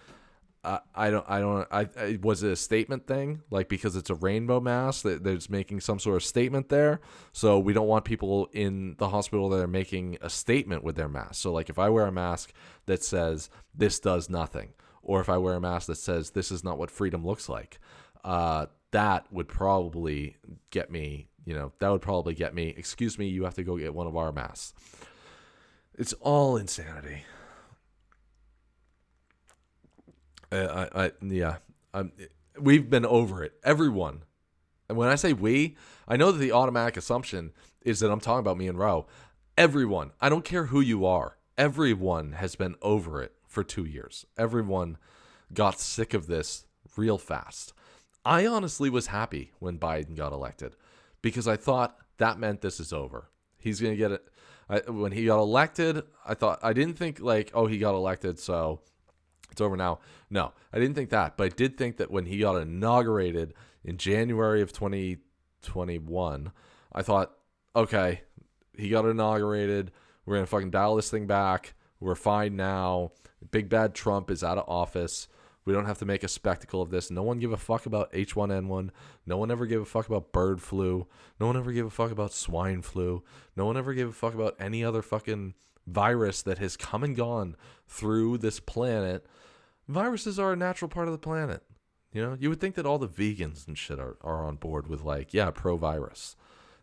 Was it a statement thing? Like, because it's a rainbow mask, that there's making some sort of statement there. So we don't want people in the hospital that are making a statement with their mask. So, like, if I wear a mask that says this does nothing, or if I wear a mask that says this is not what freedom looks like, that would probably get me. Excuse me, you have to go get one of our masks. It's all insanity. We've been over it. Everyone. And when I say we, I know that the automatic assumption is that I'm talking about me and Ro. Everyone. I don't care who you are. Everyone has been over it for 2 years. Everyone got sick of this real fast. I honestly was happy when Biden got elected, because I thought that meant this is over. He's going to get it. When he got elected, I didn't think like, oh, he got elected, so it's over now. No, I didn't think that. But I did think that when he got inaugurated in January of 2021, I thought, okay, he got inaugurated. We're going to fucking dial this thing back. We're fine now. Big bad Trump is out of office. We don't have to make a spectacle of this. No one give a fuck about H1N1. No one ever gave a fuck about bird flu. No one ever gave a fuck about swine flu. No one ever gave a fuck about any other fucking virus that has come and gone through this planet. Viruses are a natural part of the planet. You would think that all the vegans and shit are on board with, like, yeah, pro-virus.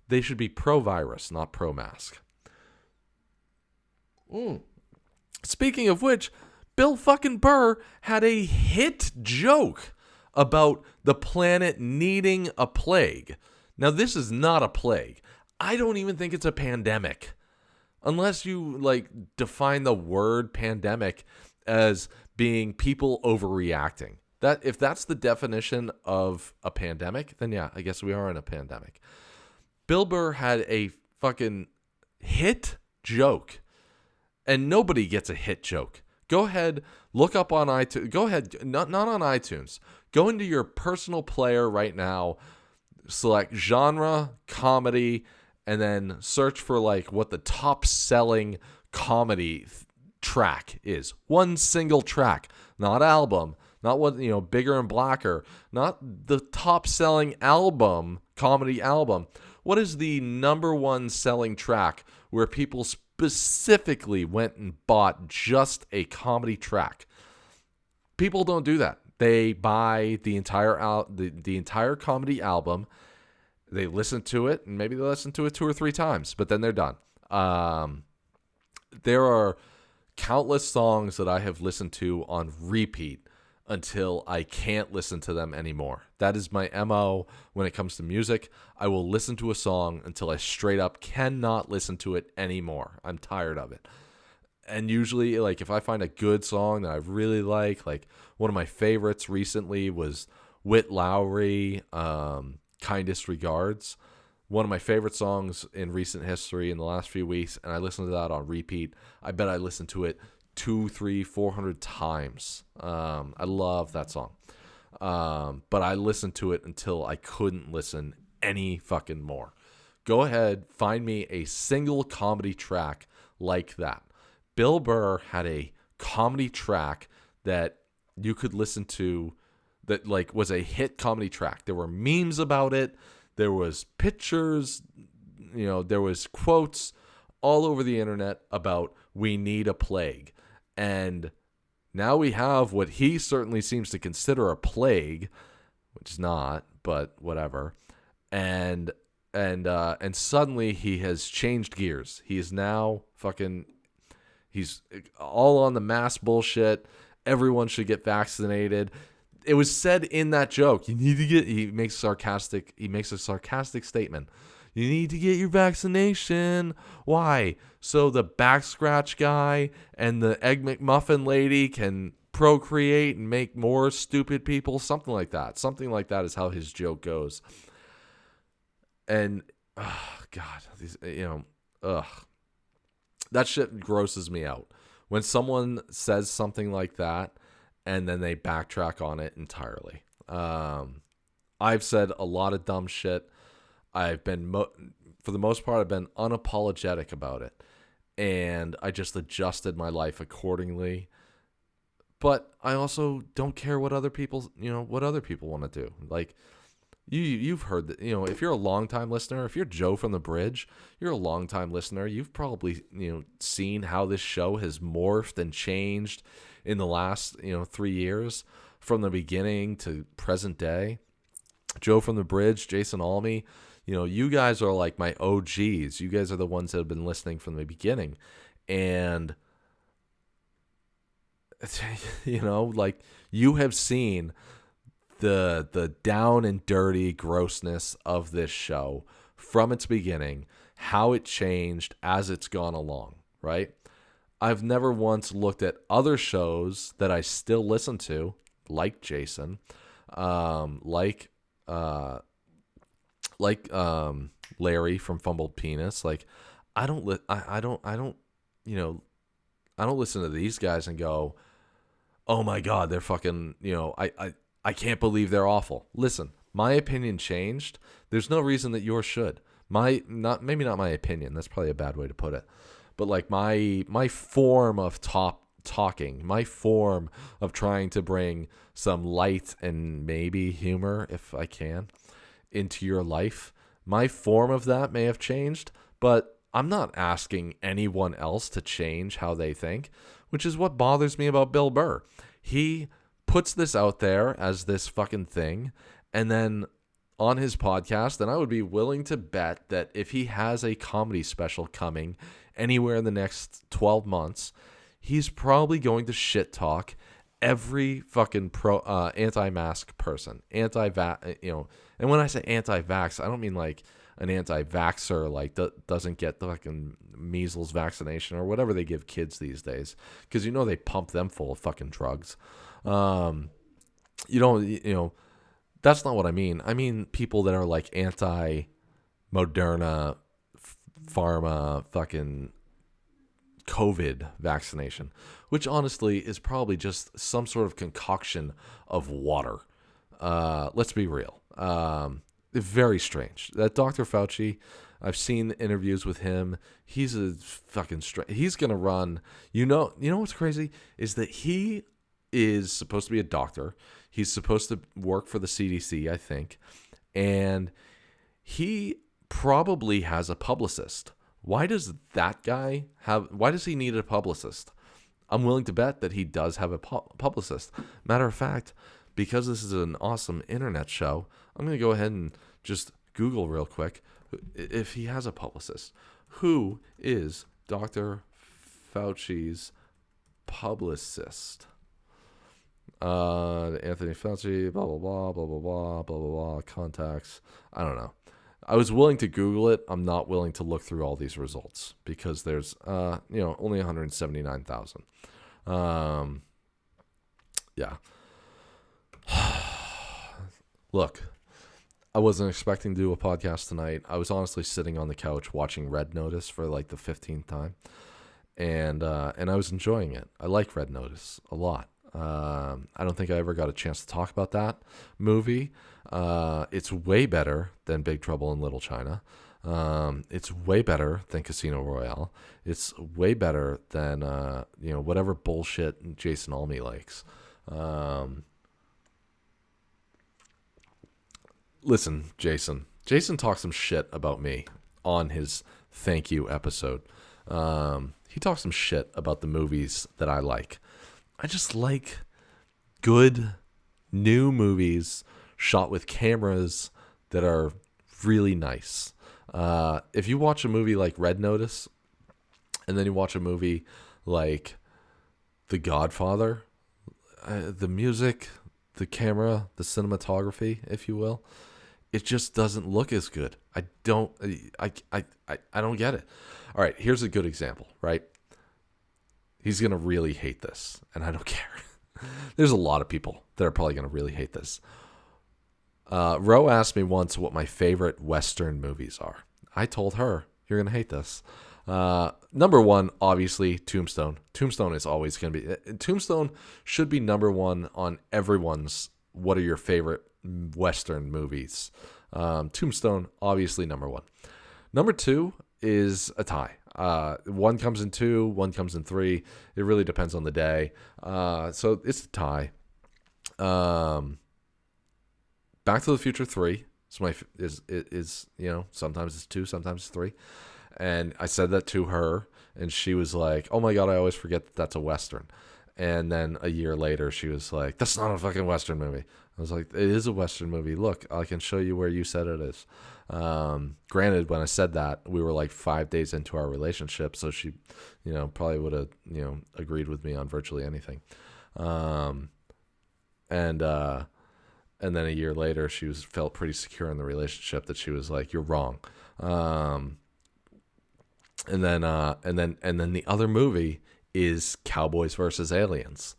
They should be pro-virus, not pro-mask. Speaking of which, Bill fucking Burr had a hit joke about the planet needing a plague. Now, this is not a plague. I don't even think it's a pandemic. Unless you, like, define the word pandemic as being people overreacting. If that's the definition of a pandemic, then yeah, I guess we are in a pandemic. Bill Burr had a fucking hit joke. and nobody gets a hit joke. Go ahead, look up on iTunes. Go ahead, not on iTunes. Go into your personal player right now, select genre, comedy, and then search for like what the top selling comedy track is. One single track, not album, not what, Bigger and Blacker, not the top selling album, comedy album. What is the number one selling track where people specifically went and bought just a comedy track? People don't do that. They buy the entire the entire comedy album. They listen to it, and maybe they listen to it 2 or 3 times, but then they're done. There are countless songs that I have listened to on repeat until I can't listen to them anymore. That is my MO when it comes to music. I will listen to a song until I straight up cannot listen to it anymore. I'm tired of it. And usually, like, if I find a good song that I really like one of my favorites recently was Whit Lowry, Kindest Regards. One of my favorite songs in recent history in the last few weeks, and I listened to that on repeat. I bet I listened to it 200, 300, 400 times. I love that song. But I listened to it until I couldn't listen any fucking more. Go ahead, find me a single comedy track like that. Bill Burr had a comedy track that you could listen to that like was a hit comedy track. There were memes about it. There was pictures, there was quotes all over the internet about "We Need a Plague." And now we have what he certainly seems to consider a plague, which is not, but whatever. And suddenly he has changed gears. He is now he's all on the mass bullshit. Everyone should get vaccinated. It was said in that joke, he makes a sarcastic statement. You need to get your vaccination. Why? So the back scratch guy and the Egg McMuffin lady can procreate and make more stupid people. Something like that. Something like that is how his joke goes. And, God, that shit grosses me out. When someone says something like that, and then they backtrack on it entirely. I've said a lot of dumb shit. I've been, for the most part, I've been unapologetic about it. And I just adjusted my life accordingly. But I also don't care what other people want to do. Like, you've heard that, if you're a longtime listener, if you're Joe from the Bridge, you're a longtime listener. You've probably, seen how this show has morphed and changed in the last, 3 years from the beginning to present day. Joe from the Bridge, Jason Almy, you guys are like my OGs. You guys are the ones that have been listening from the beginning. And, like you have seen the down and dirty grossness of this show from its beginning, how it changed as it's gone along, right? I've never once looked at other shows that I still listen to, like Jason, like Larry from Fumbled Penis. Like, I don't listen to these guys and go, oh my God, they're fucking, I can't believe they're awful. Listen, my opinion changed. There's no reason that yours should. Maybe not my opinion. That's probably a bad way to put it. But like my form of talking, my form of trying to bring some light and maybe humor, if I can, into your life, my form of that may have changed, but I'm not asking anyone else to change how they think, which is what bothers me about Bill Burr. He puts this out there as this fucking thing, and then on his podcast, and I would be willing to bet that if he has a comedy special coming anywhere in the next 12 months, he's probably going to shit talk every fucking anti-mask person, and when I say anti-vax, I don't mean like an anti-vaxxer like doesn't get the fucking measles vaccination or whatever they give kids these days, because they pump them full of fucking drugs. That's not what I mean. I mean people that are like anti-Moderna, pharma, fucking COVID vaccination, which honestly is probably just some sort of concoction of water. Let's be real. Very strange. That Dr. Fauci, I've seen interviews with him. He's a fucking he's gonna run. You know what's crazy is that he is supposed to be a doctor. He's supposed to work for the CDC, I think, and he probably has a publicist. Why does that guy have? Why does he need a publicist? I'm willing to bet that he does have a publicist. Matter of fact, because this is an awesome internet show, I'm going to go ahead and just Google real quick if he has a publicist. Who is Dr. Fauci's publicist? Anthony Fauci, blah, blah, blah, blah, blah, blah, blah, blah, blah, contacts. I don't know. I was willing to Google it. I'm not willing to look through all these results because there's, only 179,000. Yeah. Look, I wasn't expecting to do a podcast tonight. I was honestly sitting on the couch watching Red Notice for like the 15th time, and I was enjoying it. I like Red Notice a lot. I don't think I ever got a chance to talk about that movie. It's way better than Big Trouble in Little China. It's way better than Casino Royale. It's way better than whatever bullshit Jason Alme likes. Listen, Jason talks some shit about me on his thank you episode. He talks some shit about the movies that I like. I just like good new movies shot with cameras that are really nice. If you watch a movie like Red Notice and then you watch a movie like The Godfather, the music, the camera, the cinematography, if you will, it just doesn't look as good. I don't get it. All right, here's a good example, right? He's going to really hate this, and I don't care. There's a lot of people that are probably going to really hate this. Ro asked me once what my favorite Western movies are. I told her, you're going to hate this. Number one, obviously, Tombstone. Tombstone is always going to be... Tombstone should be number one on everyone's what are your favorite Western movies. Tombstone, obviously number one. Number two is a tie. One comes in 2, one comes in 3. It really depends on the day. So it's a tie. Back to the Future 3 is sometimes it's 2, sometimes it's 3. And I said that to her, and she was like, "Oh my god, I always forget that that's a Western." And then a year later, she was like, "That's not a fucking Western movie." I was like, "It is a Western movie. Look, I can show you where you said it is." Granted, when I said that, we were like 5 days into our relationship, so she, probably would have, agreed with me on virtually anything. And then a year later, she felt pretty secure in the relationship that she was like, "You're wrong." And then the other movie is Cowboys versus Aliens.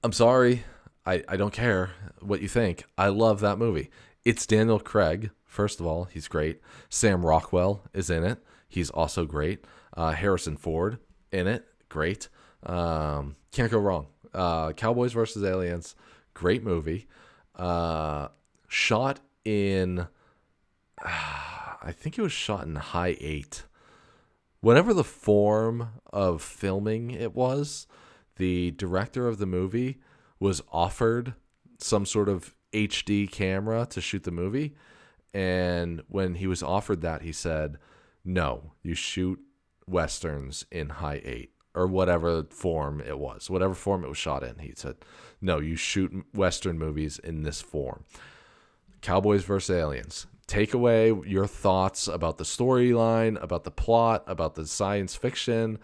I'm sorry. I don't care what you think. I love that movie. It's Daniel Craig. First of all, he's great. Sam Rockwell is in it. He's also great. Harrison Ford in it. Great. Can't go wrong. Cowboys versus Aliens. Great movie. Shot in... I think it was shot in high 8. Whatever the form of filming it was, the director of the movie was offered some sort of HD camera to shoot the movie. And when he was offered that, he said, "No, you shoot Westerns in high 8." Or whatever form it was. Whatever form it was shot in. He said, "No, you shoot Western movies in this form." Cowboys versus Aliens. Take away your thoughts about the storyline, about the plot, about the science fiction.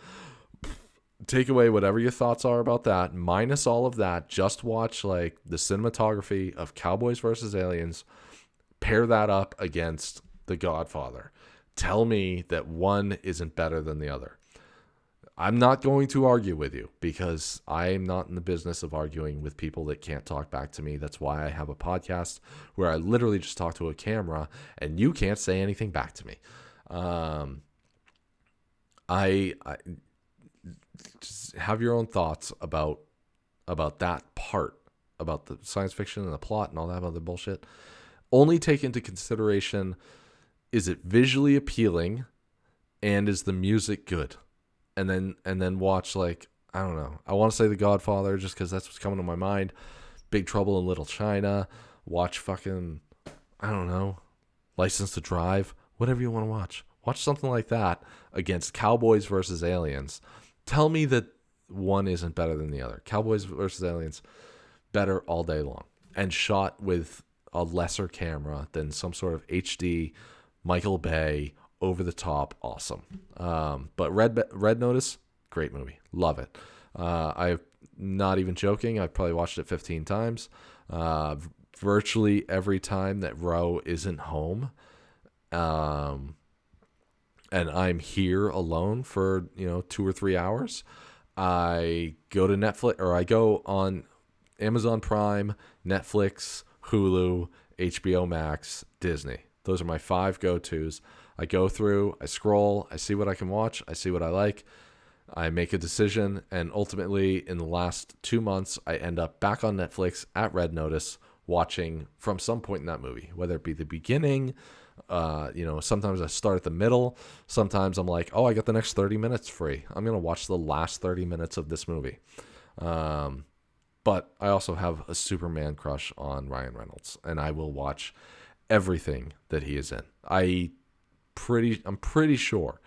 Take away whatever your thoughts are about that. Minus all of that. Just watch like the cinematography of Cowboys versus Aliens. Pair that up against The Godfather. Tell me that one isn't better than the other. I'm not going to argue with you because I am not in the business of arguing with people that can't talk back to me. That's why I have a podcast where I literally just talk to a camera and you can't say anything back to me. I just have your own thoughts about that part, about the science fiction and the plot and all that other bullshit. Only take into consideration, is it visually appealing and is the music good? And then watch, like, I don't know. I want to say The Godfather just because that's what's coming to my mind. Big Trouble in Little China. Watch fucking, I don't know, License to Drive. Whatever you want to watch. Watch something like that against Cowboys versus Aliens. Tell me that one isn't better than the other. Cowboys versus Aliens, better all day long. And shot with a lesser camera than some sort of HD, Michael Bay, over the top, awesome. But Red Notice, great movie. Love it. I'm not even joking. I've probably watched it 15 times. Virtually every time that Ro isn't home. And I'm here alone for, 2 or 3 hours, I go to Netflix, or I go on Amazon Prime, Netflix, Hulu, HBO Max, Disney. Those are my 5 go-tos. I go through, I scroll, I see what I can watch, I see what I like, I make a decision, and ultimately in the last 2 months, I end up back on Netflix at Red Notice watching from some point in that movie, whether it be the beginning. Sometimes I start at the middle. Sometimes I'm like, oh, I got the next 30 minutes free. I'm going to watch the last 30 minutes of this movie. But I also have a Superman crush on Ryan Reynolds, and I will watch everything that he is in. I'm pretty sure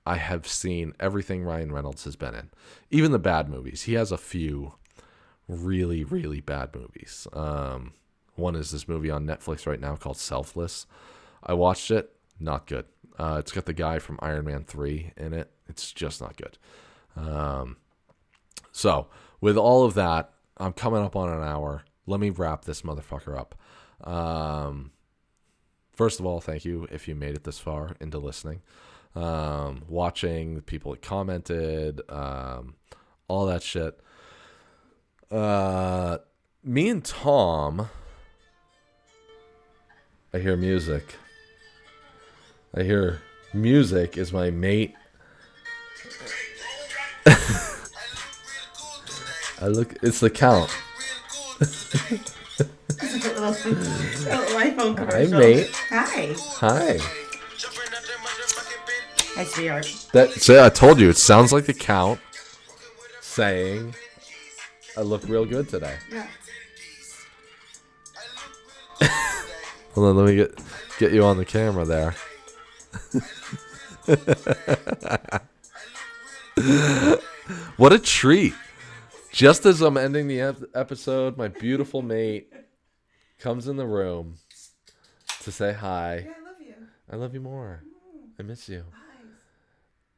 I have seen everything Ryan Reynolds has been in. Even the bad movies. He has a few really, really bad movies. One is this movie on Netflix right now called Selfless. I watched it, not good. It's got the guy from Iron Man 3 in it. It's just not good. So, with all of that, I'm coming up on an hour. Let me wrap this motherfucker up. First of all, thank you if you made it this far into listening. Watching, the people that commented, all that shit. Me and Tom... I hear music. Is my mate. It's the Count. little iPhone commercial. Hi, mate. Hi, sweetheart. I told you, it sounds like the Count saying, I look real good today. Yeah. Hold on, let me get you on the camera there. What a treat. Just as I'm ending the episode, my beautiful mate comes in the room to say hi. Yeah, I love you. I love you more. I miss you. Hi.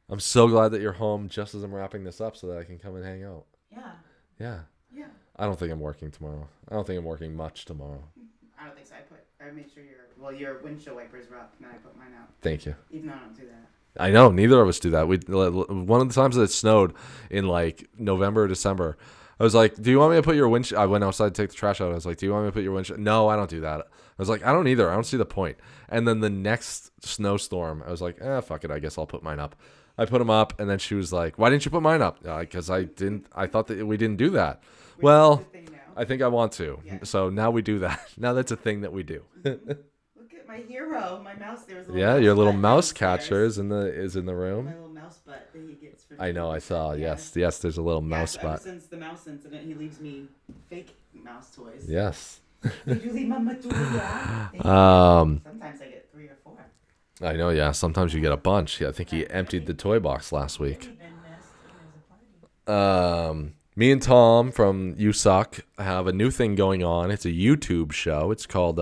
I'm so glad that you're home just as I'm wrapping this up so that I can come and hang out. Yeah. Yeah. Yeah. I don't think I'm working tomorrow. I don't think I'm working much tomorrow. I don't think so. I made sure your windshield wipers were up, and then I put mine out. Thank you. Even though I don't do that. I know, neither of us do that. One of the times that it snowed in like November or December, I was like, do you want me to put your windshield? I went outside to take the trash out. I was like, do you want me to put your windshield? No, I don't do that. I was like, I don't either. I don't see the point. And then the next snowstorm, I was like, fuck it. I guess I'll put mine up. I put them up, and then she was like, why didn't you put mine up? Because I thought that we didn't do that. Well, I think I want to. Yeah. So now we do that. Now that's a thing that we do. Look at my hero, my mouse. There was a little your little mouse catcher is in the room. My little mouse butt that he gets. I know. I saw. Yeah. Yes. There's a little mouse butt. Ever since the mouse incident, he leaves me fake mouse toys. Yes. Did you leave Mama Sometimes I get 3 or 4. I know. Yeah. Sometimes you get a bunch. Yeah, I think he emptied the toy box last week. Me and Tom from You Suck have a new thing going on. It's a YouTube show. It's called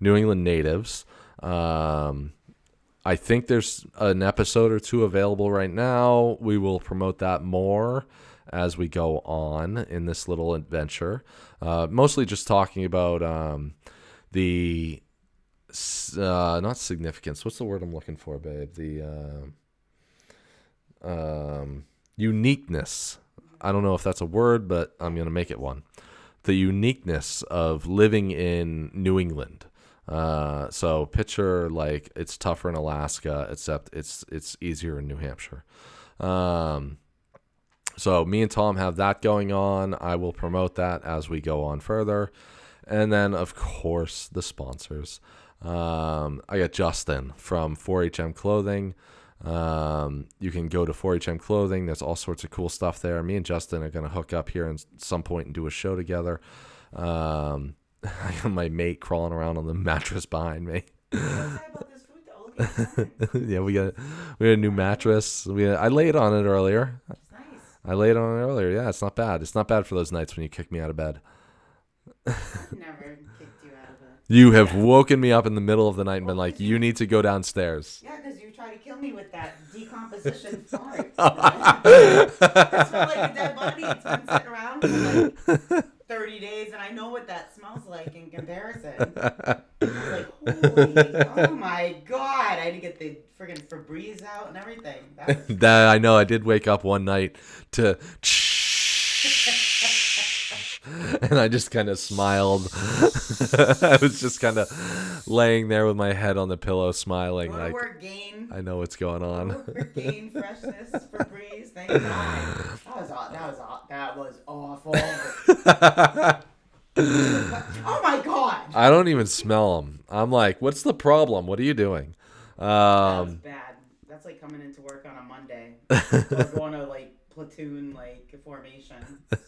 New England Natives. I think there's an episode or 2 available right now. We will promote that more as we go on in this little adventure. Mostly just talking about the not significance. What's the word I'm looking for, babe? The uniqueness. I don't know if that's a word, but I'm going to make it one. The uniqueness of living in New England. So picture like it's tougher in Alaska, except it's easier in New Hampshire. So me and Tom have that going on. I will promote that as we go on further. And then, of course, the sponsors. I got Justin from 4HM Clothing. You can go to 4HM Clothing. There's all sorts of cool stuff there. Me and Justin are going to hook up here at some point and do a show together. I got my mate crawling around on the mattress behind me. Yeah, we got a new mattress. I laid on it earlier. Yeah, it's not bad. It's not bad for those nights when you kick me out of bed. I've never kicked you out of bed. You have woken me up in the middle of the night and been like, you need to go downstairs. Yeah, because you tried to kill me with that decomposition fart. It smelled like a dead body. It's been sitting around for like 30 days, and I know what that smells like in comparison. I was like, oh my God. I had to get the friggin' Febreze out and everything. That I know. I did wake up one night to and I just kind of smiled. I was just kind of laying there with my head on the pillow, smiling. Go to like, work, Gain. I know what's going on. Go to work, Gain freshness, Febreze. Thank God. That was awful. Oh my God. I don't even smell them. I'm like, what's the problem? What are you doing? That was bad. That's like coming into work on a Monday. Or going to like platoon formation.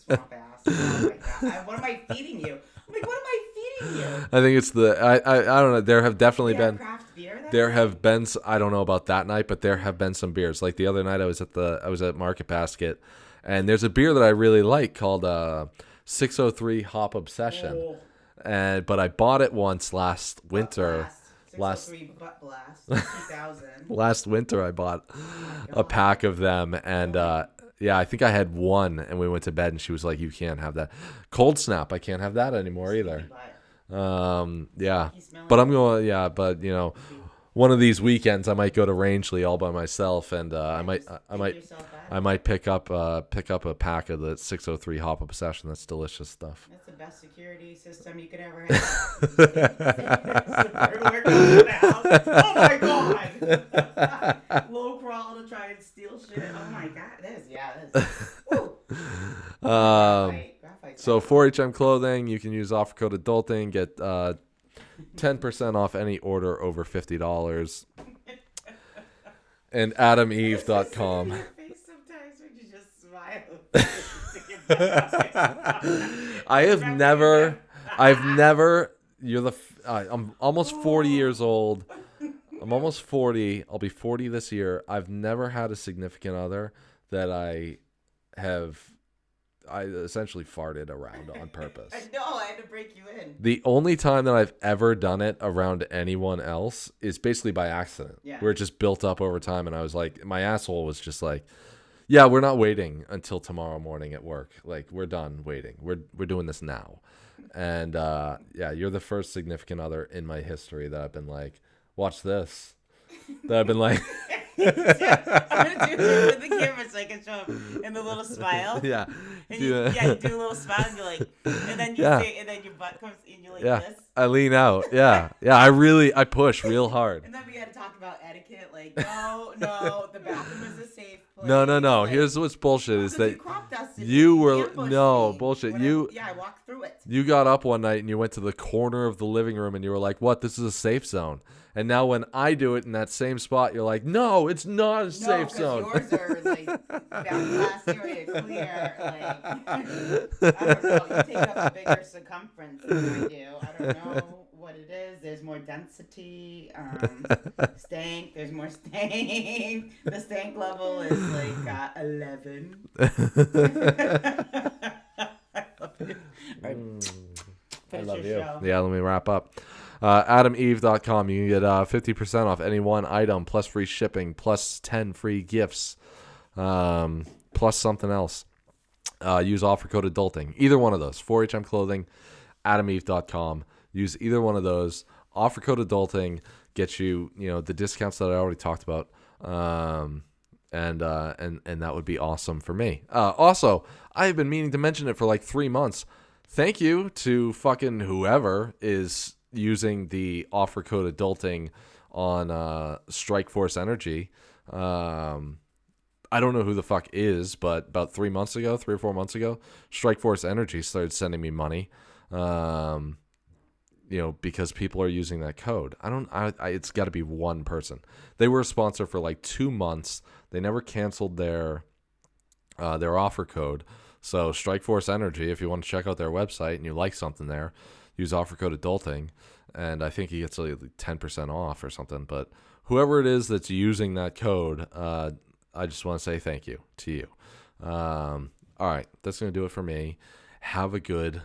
Swamp ass. Oh my God. What am I feeding you? I'm like, what am I feeding you? I think it's I don't know. There have definitely been craft beer there have been I don't know about that night, but there have been some beers. Like the other night I was at Market Basket, and there's a beer that I really like called 603 Hop Obsession. But I bought it once last winter. 603 Butt Blast 2000. Last winter I bought a pack of them, and yeah, I think I had one, and we went to bed, and she was like, "You can't have that." Cold Snap, I can't have that anymore either. Yeah, but I'm going. Yeah, but one of these weekends I might go to Rangeley all by myself, and I might pick up a pack of the 603 Hop Obsession. That's delicious stuff. That's the best security system you could ever have. Oh my God! Low crawl to try and steal shit. Oh my God! So 4HM Clothing, you can use offer code Adulting, get 10% off any order over $50. And AdamEve.com. Your face sometimes when you just smile. I've never. I'm almost 40 years old. I'm almost 40. I'll be 40 this year. I've never had a significant other that I essentially farted around on purpose. No, I had to break you in. The only time that I've ever done it around anyone else is basically by accident, where it just built up over time, and I was like, my asshole was just like, yeah, we're not waiting until tomorrow morning at work. Like, we're done waiting. We're doing this now. And yeah, you're the first significant other in my history that I've been like, watch this. That I've been like. I'm gonna do it with the camera so I can show him in the little smile. Yeah. And you do a little smile and you're like, and then you say, and then your butt comes and you're like this. I lean out. Yeah. I push real hard. And then we had to talk about etiquette. Like, no, the bathroom is a safe place. No. Like, here's what's bullshit is that you were bullshit. I walked through it. You got up one night and you went to the corner of the living room and you were like, "What? This is a safe zone." And now when I do it in that same spot, you're like, "No, it's not a safe zone." Yours are like down glass area clear. Like, I don't know. You take up a bigger circumference than I do. I don't know what it is. There's more density. Stank. There's more stank. The stank level is like 11. I love you. Yeah, let me wrap up. AdamEve.com. You can get 50% off any one item, plus free shipping, plus 10 free gifts, plus something else. Use offer code Adulting. Either one of those. 4HM Clothing, AdamEve.com. Use either one of those. Offer code Adulting gets you, the discounts that I already talked about. And that would be awesome for me. Also, I've been meaning to mention it for like 3 months. Thank you to fucking whoever is using the offer code adulting on Strikeforce Energy. I don't know who the fuck is, but about 3 or 4 months ago, Strikeforce Energy started sending me money. Because people are using that code. It's got to be one person. They were a sponsor for like 2 months. They never canceled their offer code. So Strikeforce Energy, if you want to check out their website and you like something there, use offer code adulting, and I think he gets like 10% off or something. But whoever it is that's using that code, I just want to say thank you to you. All right, that's going to do it for me. Have a good